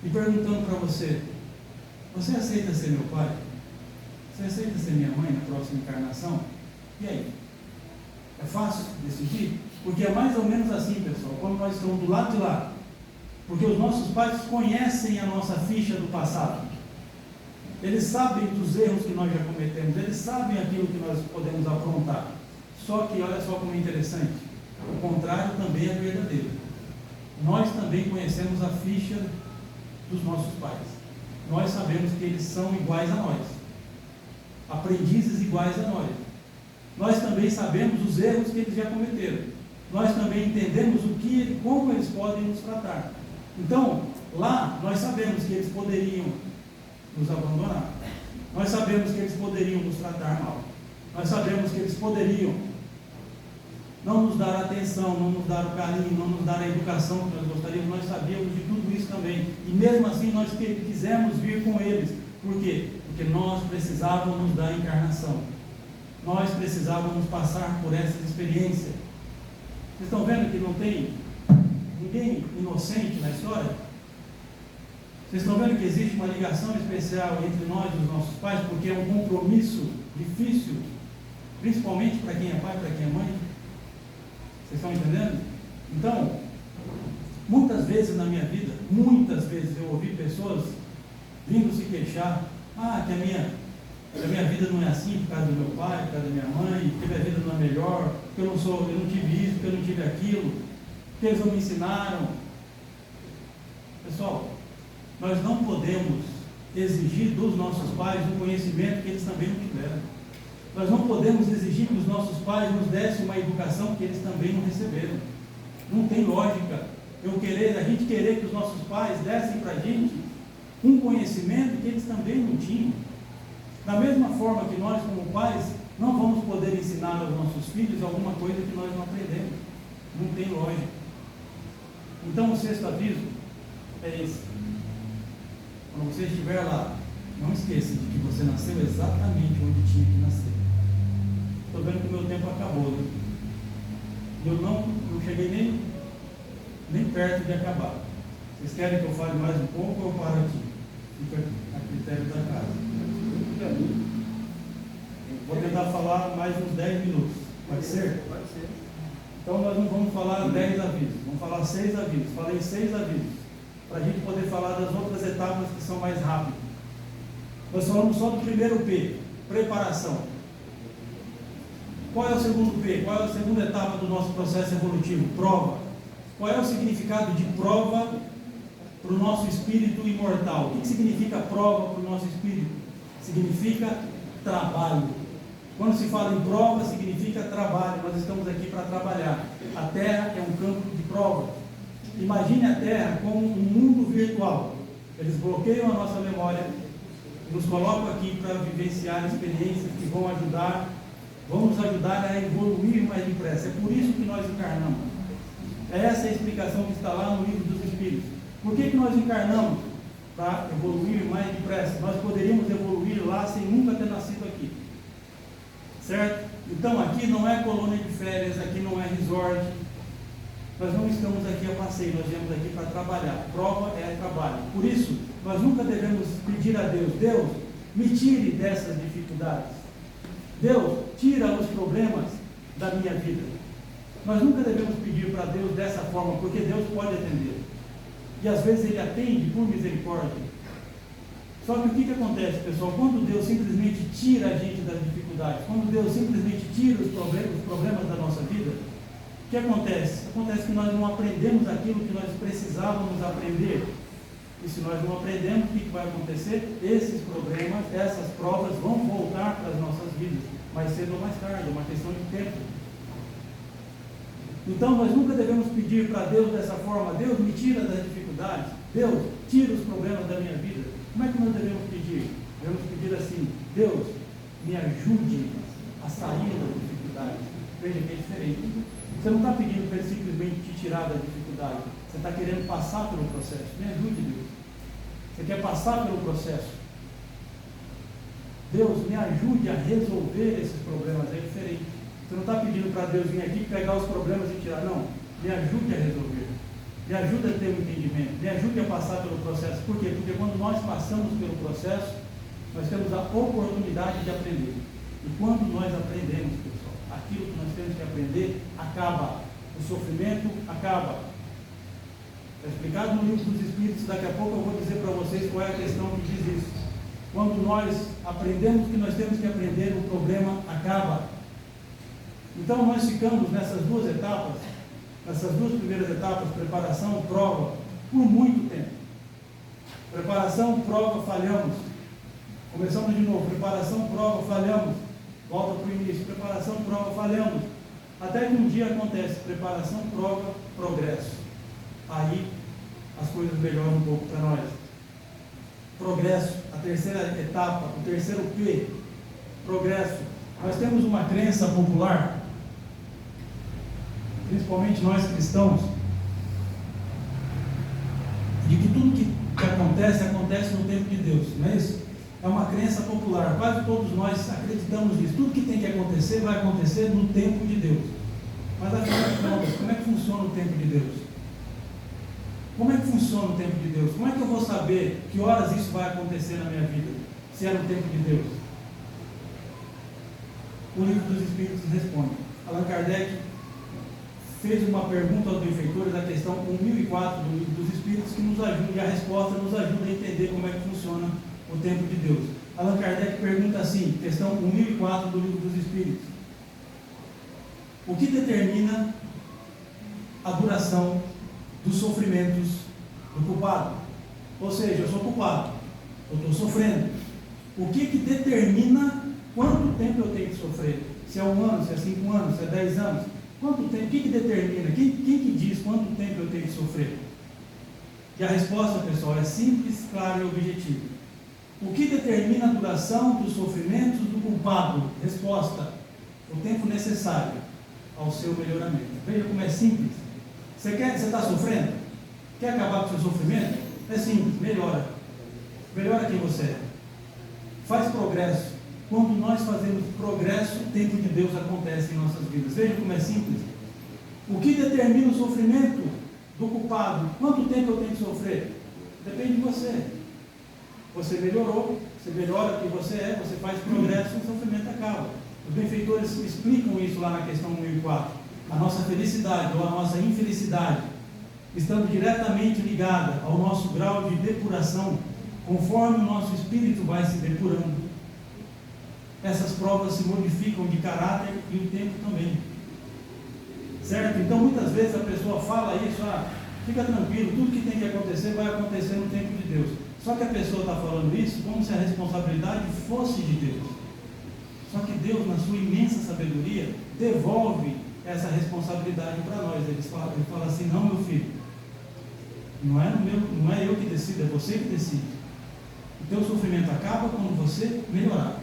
e perguntando para você: você aceita ser meu pai? Você aceita ser minha mãe na próxima encarnação? E aí? É fácil decidir? Porque é mais ou menos assim, pessoal, quando nós estamos do lado de lá. Porque os nossos pais conhecem a nossa ficha do passado. Eles sabem dos erros que nós já cometemos, eles sabem aquilo que nós podemos aprontar. Só que olha só como é interessante, o contrário também é verdadeiro. Nós também conhecemos a ficha dos nossos pais. Nós sabemos que eles são iguais a nós, aprendizes iguais a nós. Nós também sabemos os erros que eles já cometeram. Nós também entendemos como eles podem nos tratar. Então, lá nós sabemos que eles poderiam nos abandonar. Nós sabemos que eles poderiam nos tratar mal. Nós sabemos que eles poderiam não nos dar atenção, não nos dar o carinho, não nos dar a educação que nós gostaríamos. Nós sabíamos de tudo isso também. E mesmo assim nós quisemos vir com eles. Por quê? Porque nós precisávamos da encarnação. Nós precisávamos passar por essa experiência. Vocês estão vendo que não tem ninguém inocente na história? Vocês estão vendo que existe uma ligação especial entre nós e os nossos pais, porque é um compromisso difícil, principalmente para quem é pai, para quem é mãe? Vocês estão entendendo? Então, muitas vezes na minha vida, muitas vezes eu ouvi pessoas vindo se queixar: que a minha vida não é assim por causa do meu pai, por causa da minha mãe, que a minha vida não é melhor, que eu não tive isso, que eu não tive aquilo, que eles não me ensinaram. Pessoal, nós não podemos exigir dos nossos pais um conhecimento que eles também não tiveram. Nós não podemos exigir que os nossos pais nos dessem uma educação que eles também não receberam. Não tem lógica a gente querer que os nossos pais dessem para a gente um conhecimento que eles também não tinham. Da mesma forma que nós, como pais, não vamos poder ensinar aos nossos filhos alguma coisa que nós não aprendemos. Não tem lógica. Então, o sexto aviso é esse: quando você estiver lá, não esqueça de que você nasceu exatamente onde tinha que nascer. Estou vendo que o meu tempo acabou, né? Eu não cheguei nem perto de acabar. Vocês querem que eu fale mais um pouco ou eu paro aqui? Fica a critério da casa. Vou tentar falar mais uns 10 minutos. Pode ser? Pode ser. Então nós não vamos falar 10 avisos, vamos falar 6 avisos. Falei 6 avisos, para a gente poder falar das outras etapas que são mais rápidas. Nós falamos só do primeiro P, preparação. Qual é o segundo P? Qual é a segunda etapa do nosso processo evolutivo? Prova. Qual é o significado de prova para o nosso espírito imortal? O que significa prova para o nosso espírito? Significa trabalho. Quando se fala em prova, significa trabalho. Nós estamos aqui para trabalhar. A Terra é um campo de prova. Imagine a Terra como um mundo virtual. Eles bloqueiam a nossa memória, nos colocam aqui para vivenciar experiências que vão nos ajudar a evoluir mais depressa. É por isso que nós encarnamos. Essa é a explicação que está lá no Livro dos Espíritos. Por que nós encarnamos? Para evoluir mais depressa. Nós poderíamos evoluir lá sem nunca ter nascido aqui. Certo? Então aqui não é colônia de férias, aqui não é resort. Nós não estamos aqui a passeio, nós viemos aqui para trabalhar. Prova é trabalho. Por isso, nós nunca devemos pedir a Deus: Deus, me tire dessas dificuldades. Deus, tira os problemas da minha vida. Nós nunca devemos pedir para Deus dessa forma, porque Deus pode atender. E às vezes Ele atende por misericórdia. Só que o que acontece, pessoal? Quando Deus simplesmente tira a gente das dificuldades, quando Deus simplesmente tira os problemas da nossa vida, o que acontece? Acontece que nós não aprendemos aquilo que nós precisávamos aprender. E se nós não aprendemos, o que vai acontecer? Esses problemas, essas provas vão voltar para as nossas vidas, mais cedo ou mais tarde, é uma questão de tempo. Então nós nunca devemos pedir para Deus dessa forma: Deus, me tira das dificuldades, Deus, tira os problemas da minha vida. Como é que nós devemos pedir? Devemos pedir assim: Deus, me ajude a sair das dificuldades. Veja que é diferente. Você não está pedindo para Ele simplesmente te tirar da dificuldade. Você está querendo passar pelo processo. Me ajude, Deus. Você quer passar pelo processo. Deus, me ajude a resolver esses problemas. É diferente. Você não está pedindo para Deus vir aqui, pegar os problemas e tirar. Não. Me ajude a resolver. Me ajude a ter um entendimento. Me ajude a passar pelo processo. Por quê? Porque quando nós passamos pelo processo, nós temos a oportunidade de aprender. E quando nós aprendemos, pessoal, aquilo que nós temos que aprender acaba. O sofrimento acaba. Está explicado no livro dos Espíritos. Daqui a pouco eu vou dizer para vocês qual é a questão que diz isso. Quando nós aprendemos o que nós temos que aprender, o problema acaba. Então nós ficamos nessas duas etapas, nessas duas primeiras etapas, preparação, prova, por muito tempo. Preparação, prova, falhamos. Começamos de novo: preparação, prova, falhamos. Volta para o início: preparação, prova, falhamos. Até que um dia acontece: preparação, prova, progresso. Aí as coisas melhoram um pouco para nós. Progresso, a terceira etapa, o terceiro P, progresso. Nós temos uma crença popular, principalmente nós cristãos, de que tudo que acontece, acontece no tempo de Deus, não é isso? É uma crença popular, quase todos nós acreditamos nisso. Tudo que tem que acontecer, vai acontecer no tempo de Deus. Mas afinal de contas, como é que funciona o tempo de Deus? Como é que funciona o tempo de Deus? Como é que eu vou saber que horas isso vai acontecer na minha vida, se é no tempo de Deus? O livro dos Espíritos responde. Allan Kardec fez uma pergunta aos benfeitores da questão 1004 do livro dos Espíritos, que nos ajuda, e a resposta nos ajuda a entender como é que funciona o tempo de Deus. Allan Kardec pergunta assim, questão 1004 do livro dos Espíritos: o que determina a duração dos sofrimentos do culpado? Ou seja, eu sou culpado, eu estou sofrendo. O que determina quanto tempo eu tenho que sofrer? Se é 1 ano, se é 5 anos, se é 10 anos? Quanto tempo? O que determina? Quem que diz quanto tempo eu tenho que sofrer? E a resposta, pessoal, é simples, clara e objetiva. O que determina a duração dos sofrimentos do culpado? Resposta: o tempo necessário ao seu melhoramento. Veja como é simples. Você está sofrendo? Quer acabar com o seu sofrimento? É simples, melhora. Melhora quem você é. Faz progresso. Quando nós fazemos progresso, o tempo de Deus acontece em nossas vidas. Veja como é simples. O que determina o sofrimento do culpado? Quanto tempo eu tenho que sofrer? Depende de você. Você melhorou, você melhora quem você é, você faz progresso, o sofrimento acaba. Os benfeitores explicam isso lá na questão 1004. A nossa felicidade ou a nossa infelicidade estando diretamente ligada ao nosso grau de depuração, conforme o nosso espírito vai se depurando. Essas provas se modificam de caráter e o tempo também. Certo? Então muitas vezes a pessoa fala isso: fica tranquilo, tudo que tem que acontecer vai acontecer no tempo de Deus. Só que a pessoa está falando isso como se a responsabilidade fosse de Deus. Só que Deus, na sua imensa sabedoria, devolve essa responsabilidade para nós. Ele fala assim: não, meu filho, não é eu que decido, é você que decide. O teu sofrimento acaba quando você melhorar.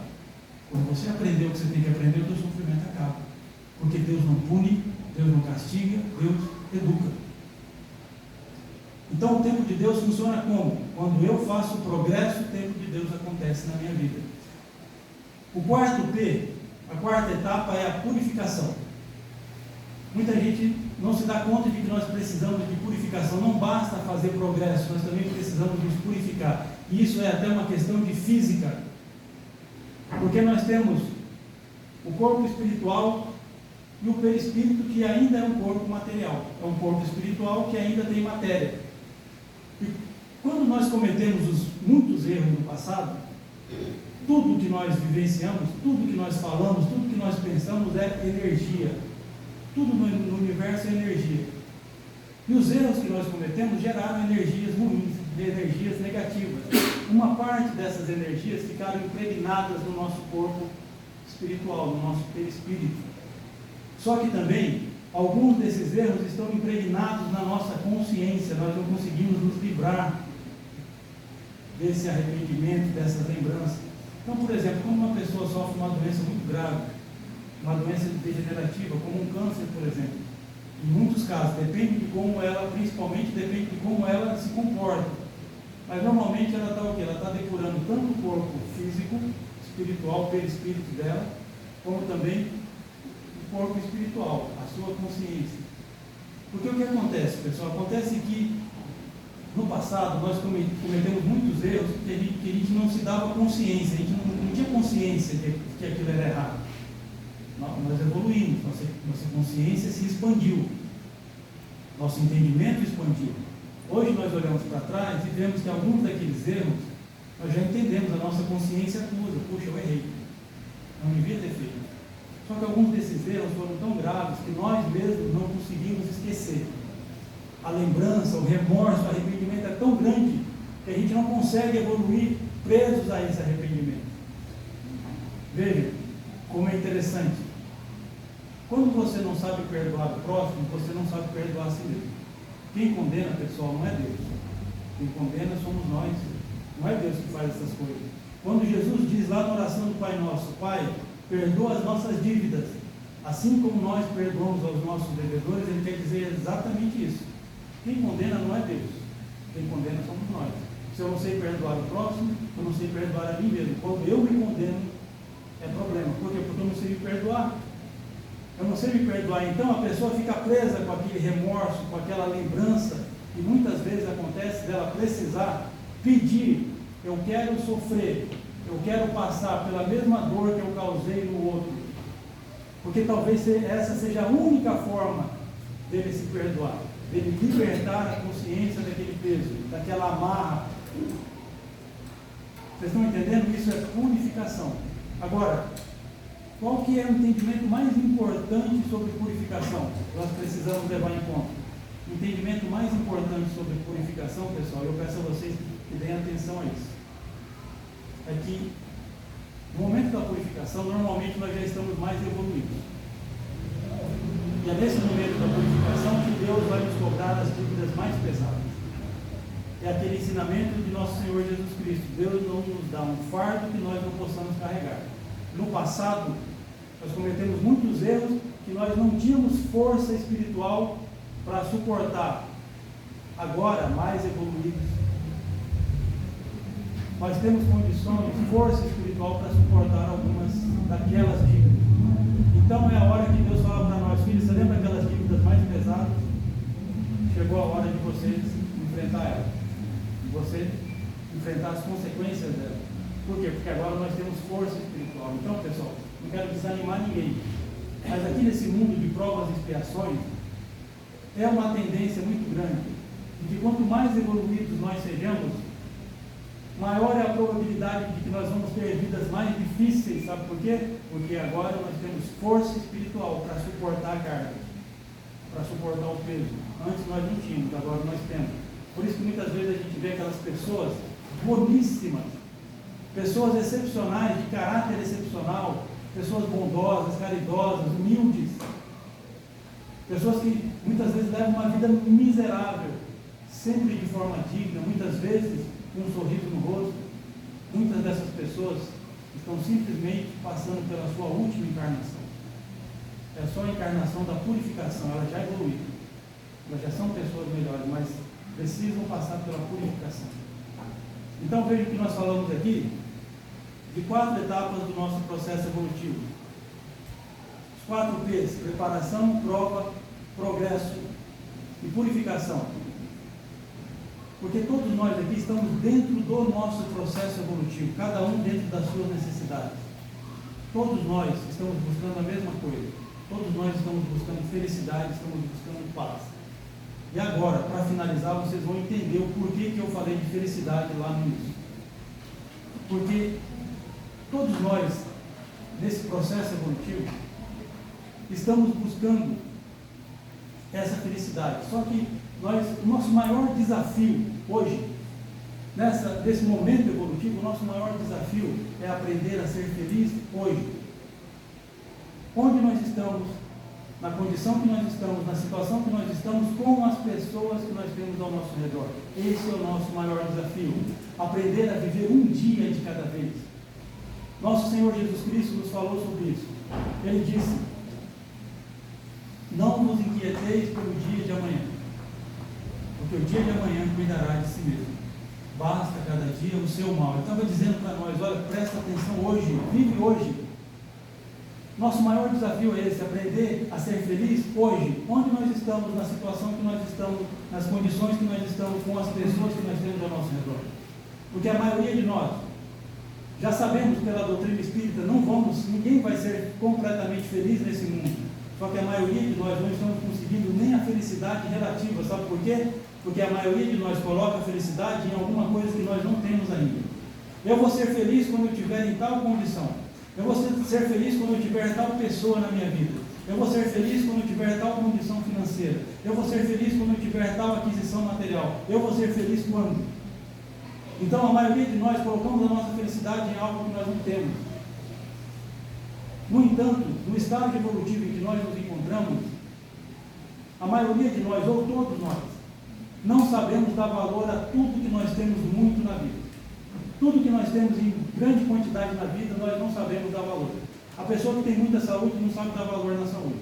Quando você aprender o que você tem que aprender, o teu sofrimento acaba. Porque Deus não pune, Deus não castiga, Deus educa. Então o tempo de Deus funciona como? Quando eu faço progresso, o tempo de Deus acontece na minha vida. O quarto P, a quarta etapa, é a purificação. Muita gente não se dá conta de que nós precisamos de purificação. Não basta fazer progresso, nós também precisamos nos purificar. E isso é até uma questão de física. Porque nós temos o corpo espiritual e o perispírito, que ainda é um corpo material, é um corpo espiritual que ainda tem matéria. E quando nós cometemos muitos erros no passado, tudo que nós vivenciamos, tudo que nós falamos, tudo que nós pensamos é energia. Tudo no universo é energia. E os erros que nós cometemos geraram energias ruins, energias negativas. Uma parte dessas energias ficaram impregnadas no nosso corpo espiritual, no nosso perispírito. Só que também, alguns desses erros estão impregnados na nossa consciência. Nós não conseguimos nos livrar desse arrependimento, dessas lembranças. Então, por exemplo, quando uma pessoa sofre uma doença muito grave, uma doença degenerativa, como um câncer, por exemplo, em muitos casos, depende de como ela, principalmente depende de como ela se comporta. Mas normalmente ela está o quê? Ela está depurando tanto o corpo físico, espiritual, perispírito dela, como também o corpo espiritual, a sua consciência. Porque o que acontece, pessoal? Acontece que no passado nós cometemos muitos erros que a gente não se dava consciência, a gente não tinha consciência de que aquilo era errado. Nós evoluímos, nossa consciência se expandiu, nosso entendimento expandiu. Hoje nós olhamos para trás e vemos que alguns daqueles erros nós já entendemos, a nossa consciência acusa, puxa, eu errei, não devia ter feito. Só que alguns desses erros foram tão graves que nós mesmos não conseguimos esquecer. A lembrança, o remorso, o arrependimento é tão grande que a gente não consegue evoluir presos a esse arrependimento. Veja como é interessante. Quando você não sabe perdoar o próximo, você não sabe perdoar a si mesmo. Quem condena, pessoal, não é Deus. Quem condena somos nós. Não é Deus que faz essas coisas. Quando Jesus diz lá na oração do Pai Nosso, Pai, perdoa as nossas dívidas, assim como nós perdoamos aos nossos devedores, ele quer dizer exatamente isso. Quem condena não é Deus. Quem condena somos nós. Se eu não sei perdoar o próximo, eu não sei perdoar a mim mesmo. Quando eu me condeno, é problema. Por quê? Porque eu não sei me perdoar. Eu não sei me perdoar. Então a pessoa fica presa com aquele remorso, com aquela lembrança, e muitas vezes acontece dela precisar pedir: eu quero sofrer, eu quero passar pela mesma dor que eu causei no outro. Porque talvez essa seja a única forma dele se perdoar, dele libertar a consciência daquele peso, daquela amarra. Vocês estão entendendo? Isso é purificação. Agora, qual que é o entendimento mais importante sobre purificação? Nós precisamos levar em conta. O entendimento mais importante sobre purificação, pessoal, eu peço a vocês que deem atenção a isso, é que no momento da purificação, normalmente nós já estamos mais evoluídos. E é nesse momento da purificação que Deus vai nos cobrar as dívidas mais pesadas. É aquele ensinamento de nosso Senhor Jesus Cristo. Deus não nos dá um fardo que nós não possamos carregar. No passado, nós cometemos muitos erros que nós não tínhamos força espiritual para suportar. Agora, mais evoluídos, nós temos condições, força espiritual para suportar algumas daquelas dívidas. Então é a hora que Deus fala para nós: filhos, você lembra aquelas dívidas mais pesadas? Chegou a hora de vocês enfrentar elas, de você enfrentar as consequências delas. Por quê? Porque agora nós temos força espiritual. Então, pessoal, não quero desanimar ninguém, mas aqui nesse mundo de provas e expiações, é uma tendência muito grande de que quanto mais evoluídos nós sejamos, maior é a probabilidade de que nós vamos ter vidas mais difíceis. Sabe por quê? Porque agora nós temos força espiritual para suportar a carga, para suportar o peso. Antes nós não tínhamos, agora nós temos. Por isso que muitas vezes a gente vê aquelas pessoas boníssimas, pessoas excepcionais, de caráter excepcional, pessoas bondosas, caridosas, humildes, pessoas que muitas vezes levam uma vida miserável, sempre de forma digna, muitas vezes com um sorriso no rosto. Muitas dessas pessoas estão simplesmente passando pela sua última encarnação. É só a encarnação da purificação, elas já evoluíram, elas já são pessoas melhores, mas precisam passar pela purificação. Então veja que nós falamos aqui de 4 etapas do nosso processo evolutivo. Os 4 P's: preparação, prova, progresso e purificação. Porque todos nós aqui estamos dentro do nosso processo evolutivo, cada um dentro das suas necessidades. Todos nós estamos buscando a mesma coisa. Todos nós estamos buscando felicidade, estamos buscando paz. E agora, para finalizar, vocês vão entender o porquê que eu falei de felicidade lá no início. Porque todos nós, nesse processo evolutivo, estamos buscando essa felicidade. Só que o nosso maior desafio hoje, nesse momento evolutivo, o nosso maior desafio é aprender a ser feliz hoje. Onde nós estamos, na condição que nós estamos, na situação que nós estamos, com as pessoas que nós temos ao nosso redor. Esse é o nosso maior desafio. Aprender a viver um dia de cada vez. Nosso Senhor Jesus Cristo nos falou sobre isso. Ele disse: não vos inquieteis pelo dia de amanhã, porque o dia de amanhã cuidará de si mesmo. Basta cada dia o seu mal. Ele estava dizendo para nós: olha, presta atenção hoje, vive hoje. Nosso maior desafio é esse, aprender a ser feliz hoje, onde nós estamos, na situação que nós estamos, nas condições que nós estamos, com as pessoas que nós temos ao nosso redor. Porque a maioria de nós, já sabemos pela doutrina espírita, ninguém vai ser completamente feliz nesse mundo. Só que a maioria de nós não estamos conseguindo nem a felicidade relativa. Sabe por quê? Porque a maioria de nós coloca a felicidade em alguma coisa que nós não temos ainda. Eu vou ser feliz quando eu estiver em tal condição. Eu vou ser feliz quando eu tiver tal pessoa na minha vida. Eu vou ser feliz quando eu tiver tal condição financeira. Eu vou ser feliz quando eu tiver tal aquisição material. Eu vou ser feliz quando? Então a maioria de nós colocamos a nossa felicidade em algo que nós não temos. No entanto, no estágio evolutivo em que nós nos encontramos, a maioria de nós, ou todos nós, não sabemos dar valor a tudo que nós temos muito na vida. Tudo que nós temos em grande quantidade na vida, nós não sabemos dar valor. A pessoa que tem muita saúde não sabe dar valor na saúde.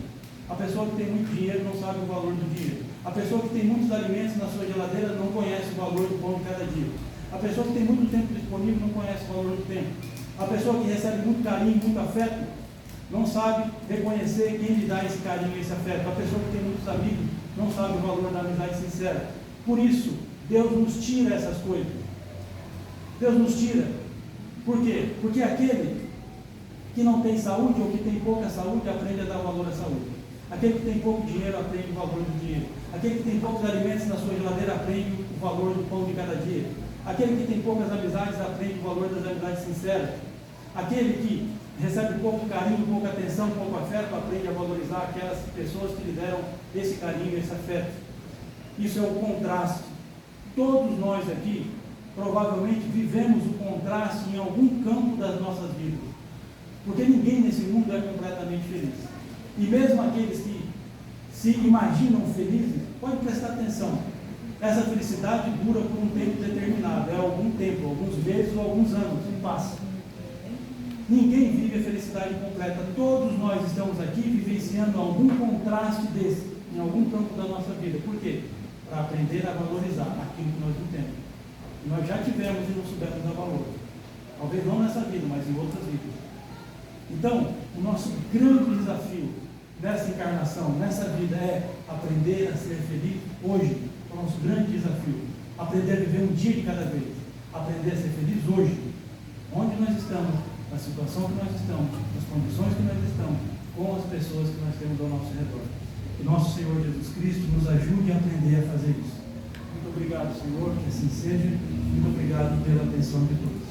A pessoa que tem muito dinheiro não sabe o valor do dinheiro. A pessoa que tem muitos alimentos na sua geladeira não conhece o valor do pão de cada dia. A pessoa que tem muito tempo disponível não conhece o valor do tempo. A pessoa que recebe muito carinho, muito afeto, não sabe reconhecer quem lhe dá esse carinho e esse afeto. A pessoa que tem muitos amigos não sabe o valor da amizade sincera. Por isso, Deus nos tira essas coisas. Deus nos tira. Por quê? Porque aquele que não tem saúde ou que tem pouca saúde aprende a dar valor à saúde. Aquele que tem pouco dinheiro aprende o valor do dinheiro. Aquele que tem poucos alimentos na sua geladeira aprende o valor do pão de cada dia. Aquele que tem poucas amizades aprende o valor das amizades sinceras. Aquele que recebe pouco carinho, pouca atenção, pouco afeto, aprende a valorizar aquelas pessoas que lhe deram esse carinho, esse afeto. Isso é o contraste. Todos nós aqui provavelmente vivemos o contraste em algum campo das nossas vidas, porque ninguém nesse mundo é completamente feliz. E mesmo aqueles que se imaginam felizes, pode prestar atenção, essa felicidade dura por um tempo determinado, é algum tempo, alguns meses ou alguns anos, e passa. Ninguém vive a felicidade completa. Todos nós estamos aqui vivenciando algum contraste desse, em algum campo da nossa vida. Por quê? Para aprender a valorizar aquilo que nós não temos. Nós já tivemos e não soubemos dar valor. Talvez não nessa vida, mas em outras vidas. Então, o nosso grande desafio nessa encarnação, nessa vida, é aprender a ser feliz hoje. É o nosso grande desafio. Aprender a viver um dia de cada vez. Aprender a ser feliz hoje. Onde nós estamos, na situação que nós estamos, nas condições que nós estamos, com as pessoas que nós temos ao nosso redor. Que nosso Senhor Jesus Cristo nos ajude a aprender a fazer isso. Muito obrigado, Senhor, que assim seja. Muito obrigado pela atenção de todos.